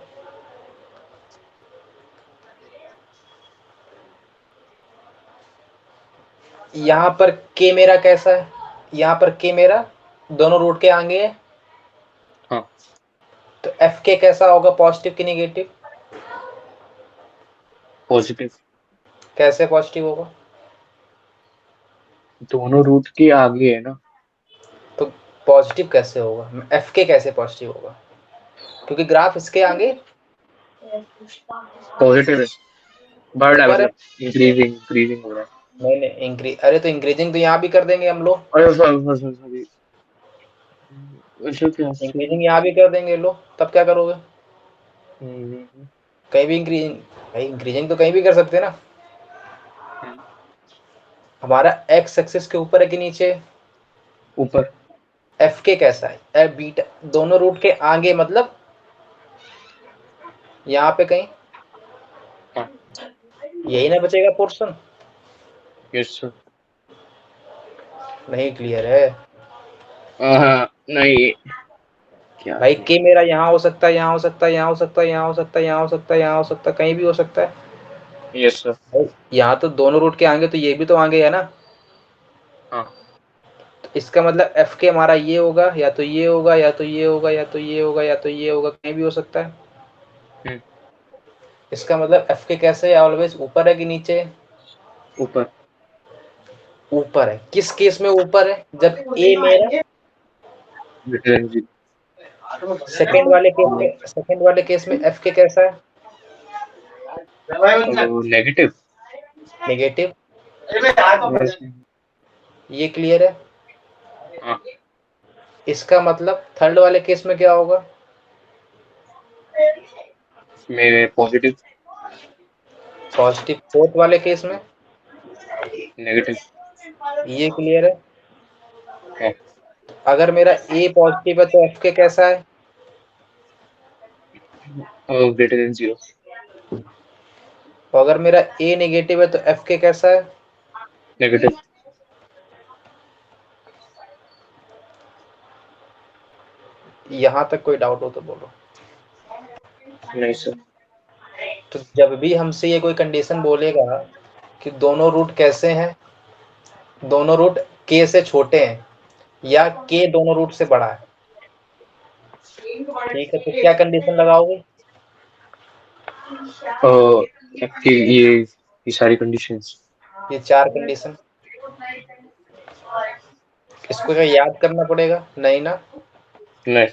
Speaker 1: यहाँ पर के मेरा कैसा है? यहाँ पर के मेरा दोनों रूट के आगे है,
Speaker 2: हाँ
Speaker 1: तो एफ के कैसा होगा, पॉजिटिव कि निगेटिव?
Speaker 2: पॉजिटिव
Speaker 1: कैसे पॉजिटिव होगा?
Speaker 2: दोनों रूट के आगे है ना
Speaker 1: तो पॉजिटिव कैसे होगा, एफ के कैसे पॉजिटिव होगा? क्योंकि ग्राफ इसके आगे
Speaker 2: पॉजिटिव है बढ़ रहा है
Speaker 1: ऊपर है।
Speaker 2: मतलब इंक्रीजिंग इंक्रीजिंग हो रहा है
Speaker 1: नहीं नहीं, इंक्रीज, अरे तो इंक्रीजिंग तो यहाँ भी कर देंगे हम लोग,
Speaker 2: अरे सॉरी वैसे क्या
Speaker 1: इंक्रीजिंग यहाँ भी कर देंगे लो, तब क्या करोगे?
Speaker 2: हम्म,
Speaker 1: कहीं भी इंक्रीजिंग, भाई इंक्रीजिंग तो कहीं भी कर सकते हैं ना।
Speaker 2: हम्म,
Speaker 1: हमारा एक्स एक्सिस के ऊपर है कि नीचे?
Speaker 2: ऊपर
Speaker 1: एफ के कैसा है, एफ बीटा दोनों रूट के आगे, मतलब यहाँ पे कहीं,
Speaker 2: हाँ
Speaker 1: यही ना बचेगा पोर्शन।
Speaker 2: यस सर
Speaker 1: नहीं क्लियर है
Speaker 2: हाँ नहीं क्या
Speaker 1: भाई?
Speaker 2: है
Speaker 1: के मेरा यहाँ हो सकता है, यहाँ हो सकता है, यहाँ हो सकता है, यहाँ हो सकता है, यहाँ हो सकता है, यहाँ हो सकता है, कहीं भी हो सकता है।
Speaker 2: यस सर
Speaker 1: भाई यहाँ तो दोनों रूट के आगे, तो ये भी तो आगे है ना।
Speaker 2: हाँ
Speaker 1: तो इसका मतलब एफ के हमारा ये होगा, या तो ये होगा, या तो ये होगा, या तो ये होगा, या तो ये होगा, कहीं भी हो सकता है।
Speaker 2: हम्म,
Speaker 1: इसका मतलब एफ के कैसे है, ऑलवेज ऊपर है कि नीचे?
Speaker 2: ऊपर
Speaker 1: ऊपर है। किस केस में ऊपर है? जब ए मेरा सेकंड वाले केस में एफ के कैसा है?
Speaker 2: Negative
Speaker 1: negative. ये क्लियर है?
Speaker 2: हाँ
Speaker 1: इसका मतलब थर्ड वाले केस में क्या होगा?
Speaker 2: में पॉजिटिव
Speaker 1: पॉजिटिव। फोर्थ वाले केस में
Speaker 2: नेगेटिव
Speaker 1: ये क्लियर है?
Speaker 2: हाँ
Speaker 1: अगर मेरा ए पॉजिटिव है तो एफ के कैसा है?
Speaker 2: ग्रेटर देन 0
Speaker 1: और अगर मेरा ए नेगेटिव है तो एफ के कैसा है?
Speaker 2: नेगेटिव
Speaker 1: यहां तक कोई डाउट हो तो बोलो।
Speaker 2: नहीं सर
Speaker 1: तो जब भी हमसे ये कोई कंडीशन बोलेगा कि दोनों रूट कैसे हैं, दोनों रूट के से छोटे हैं या के दोनों रूट से बड़ा है, ठीक है, तो क्या कंडीशन लगाओगे?
Speaker 2: आपकी ये सारी कंडीशंस
Speaker 1: ये चार कंडीशन। इसको क्या याद करना पड़ेगा? नहीं ना।
Speaker 2: नहीं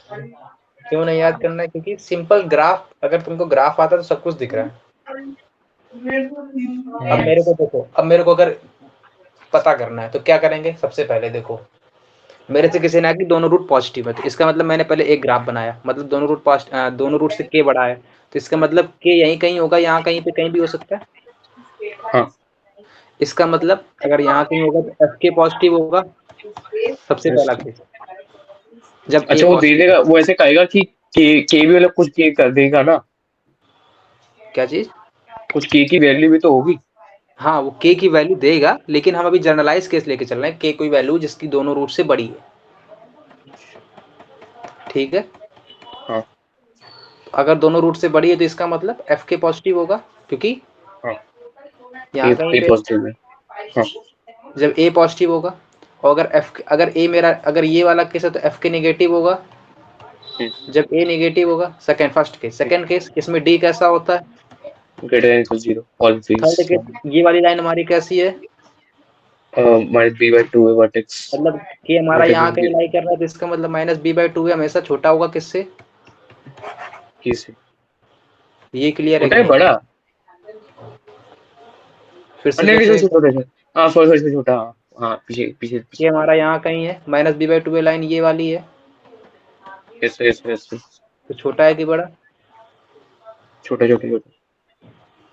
Speaker 1: क्यों नहीं याद करना है? क्योंकि सिंपल ग्राफ, अगर तुमको ग्राफ आता है तो सब कुछ दिख रहा है। अब मेरे को देखो, अब मेरे को अगर पता करना है तो क्या करेंगे? सबसे पहले देखो, मेरे से किसी ने कहा कि दोनों रूट पॉजिटिव है, तो इसका मतलब मैंने पहले एक ग्राफ बनाया, मतलब दोनों रूट से के बड़ा है, तो इसका मतलब के यहीं कहीं होगा, यहाँ कहीं पे कहीं भी हो सकता है।
Speaker 2: हाँ
Speaker 1: इसका मतलब अगर यहाँ कहीं होगा तो एफ के पॉजिटिव होगा, सबसे पहला केस। जब ए
Speaker 2: अच्छा वो दे
Speaker 1: पॉजिटिव,
Speaker 2: देगा, वो ऐसे कहेगा कि के भी मतलब कुछ के कर देगा ना,
Speaker 1: क्या चीज?
Speaker 2: कुछ के की वैल्यू भी तो होगी।
Speaker 1: हाँ, वो के की वैल्यू देगा, लेकिन हम अभी जनरलाइज केस लेके चल रहे हैं, के कोई वैल्यू जिसकी दोनों रूट से बड़ी है, ठीक है।
Speaker 2: हाँ
Speaker 1: अगर दोनों रूट से बड़ी है तो इसका मतलब एफ के पॉजिटिव होगा, क्योंकि
Speaker 2: हाँ
Speaker 1: यहाँ कहीं
Speaker 2: ए
Speaker 1: पे
Speaker 2: पॉजिटिव है। हाँ
Speaker 1: जब ए पॉजिटिव होगा, और अगर ए मेरा, अगर ये वाला केस है तो एफ के नेगेटिव होगा। जब ए नेगेटिव होगा, सेकंड केस इसमें डी कैसा होता है?
Speaker 2: Greater than equal zero always.
Speaker 1: Third case, ये वाली लाइन हमारी कैसी है?
Speaker 2: माइनस बी बाई टू है वर्टेक्स
Speaker 1: मतलब कि हमारा
Speaker 2: ग्रेटर
Speaker 1: यहाँ
Speaker 2: देन
Speaker 1: कहीं
Speaker 2: जीरो
Speaker 1: लाई कर रहा है, तो इसका मतलब माइनस बी बाई टू हमेशा छोटा होगा किससे?
Speaker 2: के से।
Speaker 1: ये क्लियर है कि
Speaker 2: छोटा है
Speaker 1: नहीं?
Speaker 2: बड़ा? नहीं नहीं
Speaker 1: से
Speaker 2: छोटा है। हाँ सॉरी छोटा, हाँ हाँ पीछे पीछे
Speaker 1: ये
Speaker 2: पीछे।
Speaker 1: हमारा यहाँ कहीं है, minus B by two line ये वाली है,
Speaker 2: ऐसे ऐसे ऐसे
Speaker 1: तो छोटा है कि बड़ा?
Speaker 2: छोटा छोटा छोटा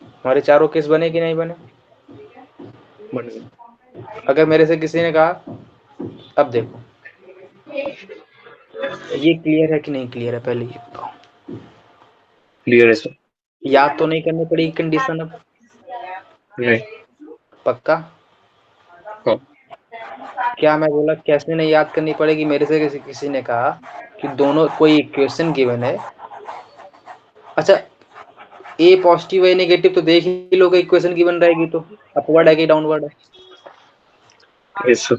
Speaker 1: हमारे चारों केस बने कि नहीं बने?
Speaker 2: बन गया।
Speaker 1: अगर मेरे से किसी ने कहा, अब देखो ये क्लियर है कि नहीं क्लियर है, पहले ये बताओ।
Speaker 2: क्लियर है सर।
Speaker 1: याद तो नहीं करनी पड़ेगी कंडीशन अब?
Speaker 2: नहीं।
Speaker 1: पक्का?
Speaker 2: हाँ
Speaker 1: क्या मैं बोला कैसे नहीं याद करनी पड़ेगी? मेरे से किसी ने कहा कि दोनों कोई इक्वेशन गिवन है, अच्छा ए पॉजिटिव है नेगेटिव तो देख ही लोगे इक्वेशन गिवन रहेगी तो अपवर्ड है कि डाउनवर्ड है।
Speaker 2: Yes sir.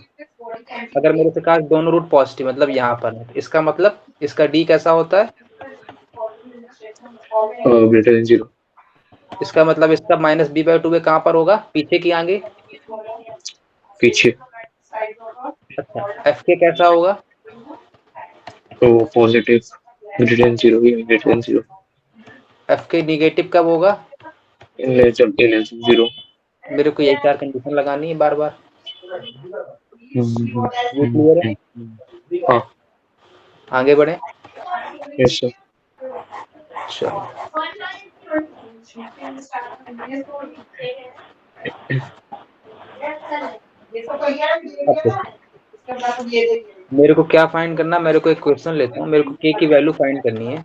Speaker 1: अगर मेरे से कहा दोनों रूट पॉजिटिव मतलब यहाँ पर है, तो इसका मतलब इसका डी कैसा होता है?
Speaker 2: Greater than zero.
Speaker 1: इसका मतलब इसका माइनस बी बाई टू में कहाँ पर होगा, पीछे की आगे?
Speaker 2: पीछे।
Speaker 1: अच्छा, एफ के कैसा होगा?
Speaker 2: तो पॉजिटिव ग्रेटर देन जीरो भी ग्रेटर देन जीरो।
Speaker 1: एफ के निगेटिव कब होगा?
Speaker 2: जब इन जीरो।
Speaker 1: मेरे को यही चार कंडीशन लगानी है बार बार। ये क्लियर है?
Speaker 2: हाँ
Speaker 1: आगे बढ़े।
Speaker 2: Yes sir.
Speaker 1: चलो, अब देखो, मेरे को क्या फाइंड करना, मेरे को एक क्वेश्चन लेता हूँ, मेरे को के की वैल्यू फाइंड करनी है।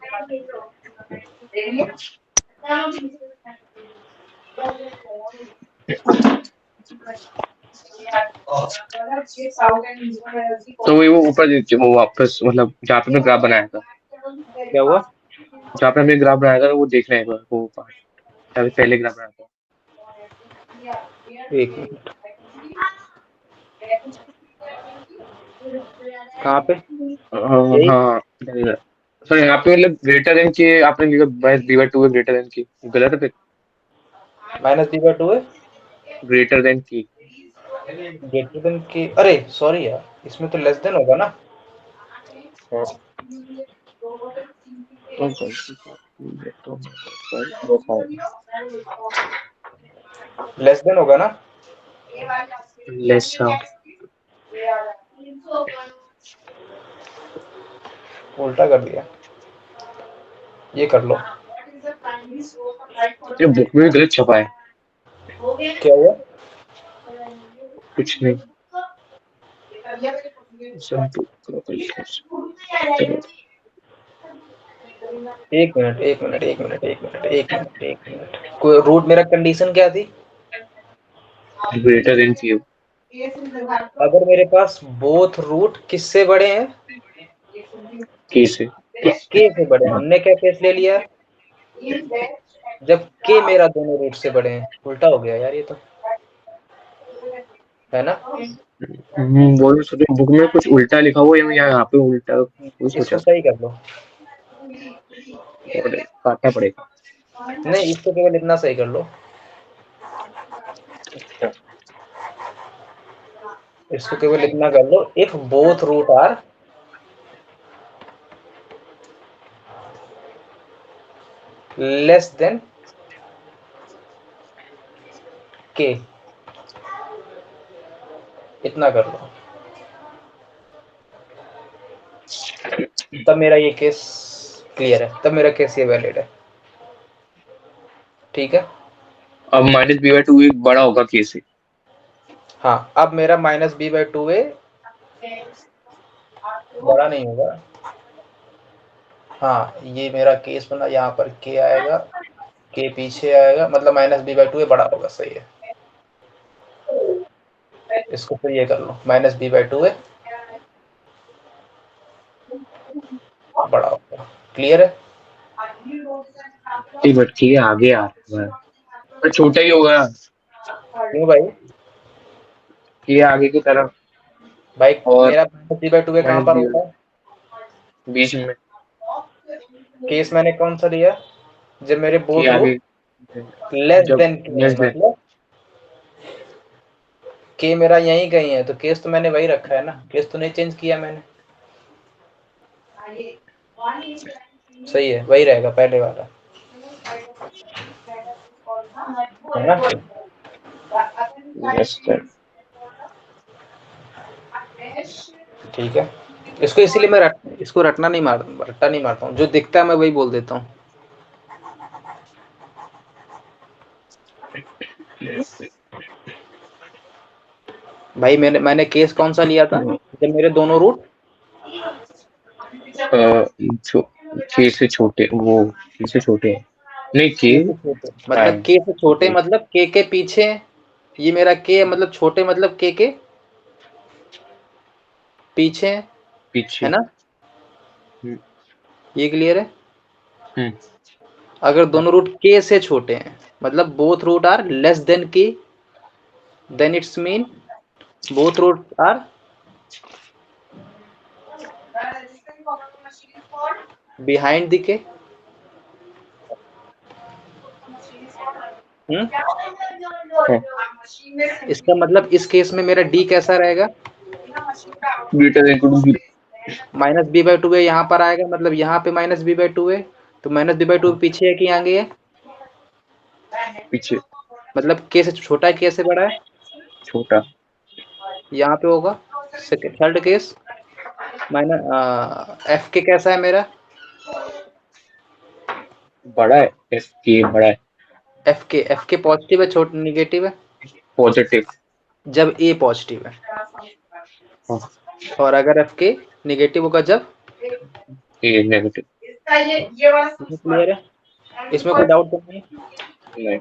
Speaker 2: तो वो ऊपर देखिए, वो वापस मतलब जहाँ पे मैं ग्राफ बनाया था,
Speaker 1: क्या हुआ?
Speaker 2: जहाँ पे हमने ग्राफ बनाया था वो देख रहे हैं वो पार्ट, जहाँ पे पहले ग्राफ बनाया था।
Speaker 1: एक मिनट, कहाँ पे? यही
Speaker 2: हाँ सर यहाँ पे मतलब ग्रेटर देन की आपने लिखा, माइनस बी बाई टू है ग्रेटर देन की, गलत है फिर?
Speaker 1: माइनस बी बाई टू है
Speaker 2: ग्रेटर देन की।
Speaker 1: ग्रेटर देन की, अरे सॉरी यार, इसमें तो लेस देन होगा ना?
Speaker 2: हाँ
Speaker 1: लेस देन होगा ना?
Speaker 2: लेस।
Speaker 1: उल्टा कर दिया, ये कर लो।
Speaker 2: ये बुक में भी गलत छपा है।
Speaker 1: क्या हुआ?
Speaker 2: कुछ नहीं।
Speaker 1: एक मिनट एक मिनट एक मिनट एक मिनट एक मिनट एक मिनट, कोई रूट, मेरा कंडीशन क्या थी?
Speaker 2: Greater than Q.
Speaker 1: अगर मेरे पास बोथ रूट किससे बड़े हैं?
Speaker 2: की से।
Speaker 1: के से बड़े हैं। हमने क्या केस ले लिया? जब के मेरा दोनों रूट से बड़े हैं। उल्टा हो गया यार ये तो, है ना?
Speaker 2: बोलो सोचे बुक में कुछ उल्टा लिखा हुआ है या यहाँ पे उल्टा कुछ सोचा
Speaker 1: इसको
Speaker 2: था।
Speaker 1: सही कर लो।
Speaker 2: काटना पड़ेगा।
Speaker 1: नहीं, इसको केवल इतना सही कर लो, इसको केवल इतना कर लो, if both root are less than k, इतना कर लो, तब मेरा ये केस क्लियर है, तब मेरा केस ये वैलिड है, ठीक है।
Speaker 2: अब माइनस बी बाई टू एक बड़ा होगा के से।
Speaker 1: हाँ, अब मेरा माइनस बी बाई टू ए बड़ा नहीं होगा। हाँ, ये मेरा केस बना, यहाँ पर के आएगा, के पीछे आएगा, मतलब माइनस बी बाई टू ए बड़ा होगा। सही है, इसको फिर ये कर लो, माइनस बी बाई टू ए बड़ा होगा। क्लियर है?
Speaker 2: बट के आगे आ रहा है, पर छोटा ही होगा
Speaker 1: क्यों भाई?
Speaker 2: के आगे की तरफ,
Speaker 1: भाई
Speaker 2: और
Speaker 1: मेरा माइनस बी बाई टू ए कहाँ
Speaker 2: माइनस
Speaker 1: पर
Speaker 2: बी
Speaker 1: होता है?
Speaker 2: बीच में।
Speaker 1: केस मैंने कौन सा लिया? जब मेरे
Speaker 2: के
Speaker 1: बोथ
Speaker 2: आगे,
Speaker 1: रूट लेस
Speaker 2: जब
Speaker 1: देन के,
Speaker 2: लेस देन,
Speaker 1: मतलब के मेरा यहीं कहीं है, तो केस तो मैंने वही रखा है ना, केस तो नहीं चेंज किया मैंने। सही है, वही रहेगा पहले वाला, है ना?
Speaker 2: Yes sir.
Speaker 1: ठीक है, इसको इसीलिए मैं इसको रट्टा नहीं मारता हूँ, जो दिखता है मैं वही बोल देता हूँ। भाई मैंने केस कौन सा लिया था जब मेरे दोनों रूट
Speaker 2: के से छोटे, वो के से छोटे हैं, नहीं के
Speaker 1: के से छोटे, मतलब के से छोटे, मतलब के पीछे, ये मेरा के मतलब छोटे, मतलब के पीछे,
Speaker 2: पीछे।
Speaker 1: है ना? ये क्लियर है? अगर दोनों रूट के से छोटे हैं, मतलब both root are less than k, then it's mean both root are behind the k. इसका मतलब इस केस में मेरा डी कैसा रहेगा? माइनस बी बाई टू है, यहाँ पर आएगा, मतलब यहाँ पे माइनस बी बाई टू है, तो माइनस बी बाई टू पीछे है कि आगे है?
Speaker 2: पीछे।
Speaker 1: मतलब के से छोटा है, के से बड़ा है?
Speaker 2: छोटा।
Speaker 1: यहाँ पे होगा। थर्ड केस, माइनस एफ के कैसा है मेरा?
Speaker 2: बड़ा है, एफ के बड़ा है।
Speaker 1: एफ के पॉजिटिव है, छोटा निगेटिव है?
Speaker 2: पॉजिटिव।
Speaker 1: जब ए पॉजिटिव है।
Speaker 2: हाँ।
Speaker 1: और अगर एफ के निगेटिव होगा जब
Speaker 2: ए नेगेटिव।
Speaker 1: क्लियर है? इसमें कोई डाउट तो नहीं?
Speaker 2: नहीं।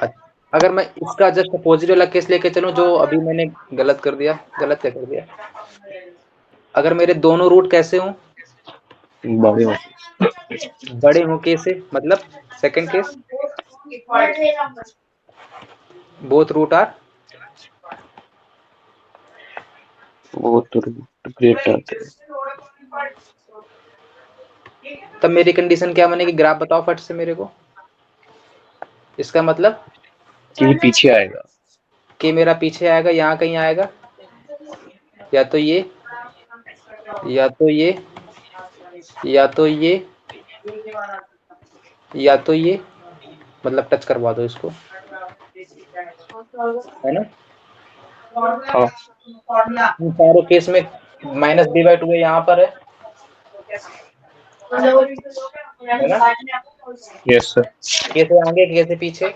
Speaker 1: अच्छा, अगर मैं इसका जस्ट अपोजिट वाला केस लेके चलूं, जो अभी मैंने गलत कर दिया, गलत क्या कर दिया, अगर मेरे दोनों रूट कैसे हों?
Speaker 2: बड़े हो।
Speaker 1: बड़े हों के से, मतलब second case, both root are
Speaker 2: वो तो ग्रेटर।
Speaker 1: तब मेरी कंडीशन क्या बनेगी? ग्राफ बताओ फट से मेरे को। इसका मतलब
Speaker 2: के पीछे आएगा,
Speaker 1: कि मेरा पीछे आएगा, यहाँ कहीं आएगा, या तो ये, या तो ये, या तो ये, या तो ये, मतलब टच करवा दो इसको, है ना?
Speaker 2: हाँ।
Speaker 1: इन चारों केस में माइनस बी बाई टू यहाँ पर है ना?
Speaker 2: Yes sir.
Speaker 1: कैसे आगे, कैसे पीछे,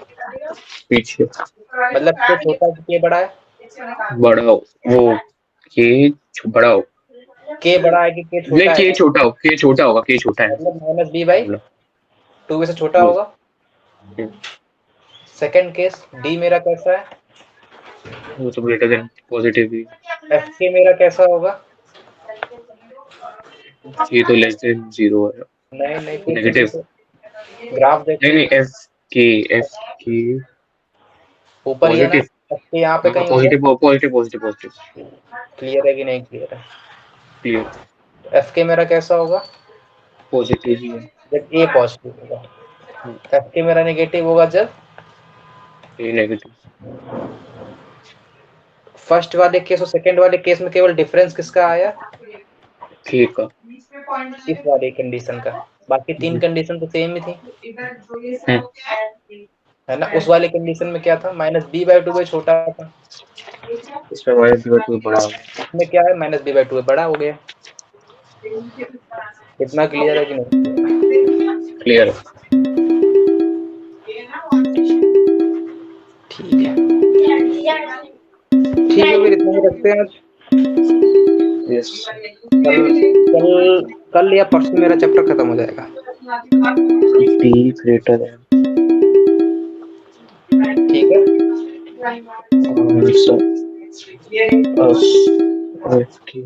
Speaker 2: पीछे।
Speaker 1: मतलब के छोटा है के बड़ा है?
Speaker 2: बड़ा हो, वो के बड़ा हो,
Speaker 1: के बड़ा है कि के
Speaker 2: नहीं
Speaker 1: छोटा है?
Speaker 2: के छोटा हो, के छोटा होगा, के छोटा है
Speaker 1: मतलब माइनस बी बाई टू से छोटा होगा। सेकंड केस डी मेरा कैसा है?
Speaker 2: वो तो ग्रेटर देन पॉजिटिव भी।
Speaker 1: एफ के मेरा कैसा होगा?
Speaker 2: ये तो लेस देन जीरो है,
Speaker 1: नहीं नहीं, फिर से
Speaker 2: नेगेटिव।
Speaker 1: देखो, ग्राफ
Speaker 2: नहीं
Speaker 1: देखो
Speaker 2: नहीं, एफ के
Speaker 1: ऊपर ही है ना,
Speaker 2: पॉजिटिव।
Speaker 1: एफ के यहाँ पे
Speaker 2: हाँ
Speaker 1: कहीं होगा।
Speaker 2: Positive positive positive positive.
Speaker 1: Clear है कि नहीं क्लियर है?
Speaker 2: क्लियर।
Speaker 1: एफ के मेरा कैसा होगा
Speaker 2: पॉजिटिव ही है।
Speaker 1: जब ए पॉजिटिव होगा? एफ के मेरा नेगेटिव होगा जब
Speaker 2: ए नेगेटिव।
Speaker 1: फर्स्ट वाले केस और सेकंड वाले केस में केवल डिफरेंस किसका आया?
Speaker 2: के का।
Speaker 1: इस वाली कंडीशन का। बाकी तीन कंडीशन तो सेम ही थी, है ना? उस वाले कंडीशन में क्या था? माइनस बी बाई टू छोटा था,
Speaker 2: इसमें माइनस बी बाई बड़ा होगा।
Speaker 1: इसमें क्या है? माइनस बी बाई टू बड़ा हो गया। कितना क्लियर है कि नहीं?
Speaker 2: क्लियर है।
Speaker 1: ठीक है। नहीं रखते हैं।
Speaker 2: यस,
Speaker 1: कल कल कल या परसों मेरा चैप्टर खत्म हो जाएगा।
Speaker 2: डी ग्रेटर देन
Speaker 1: ठीक है।
Speaker 2: आंसर अस ओके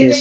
Speaker 2: यस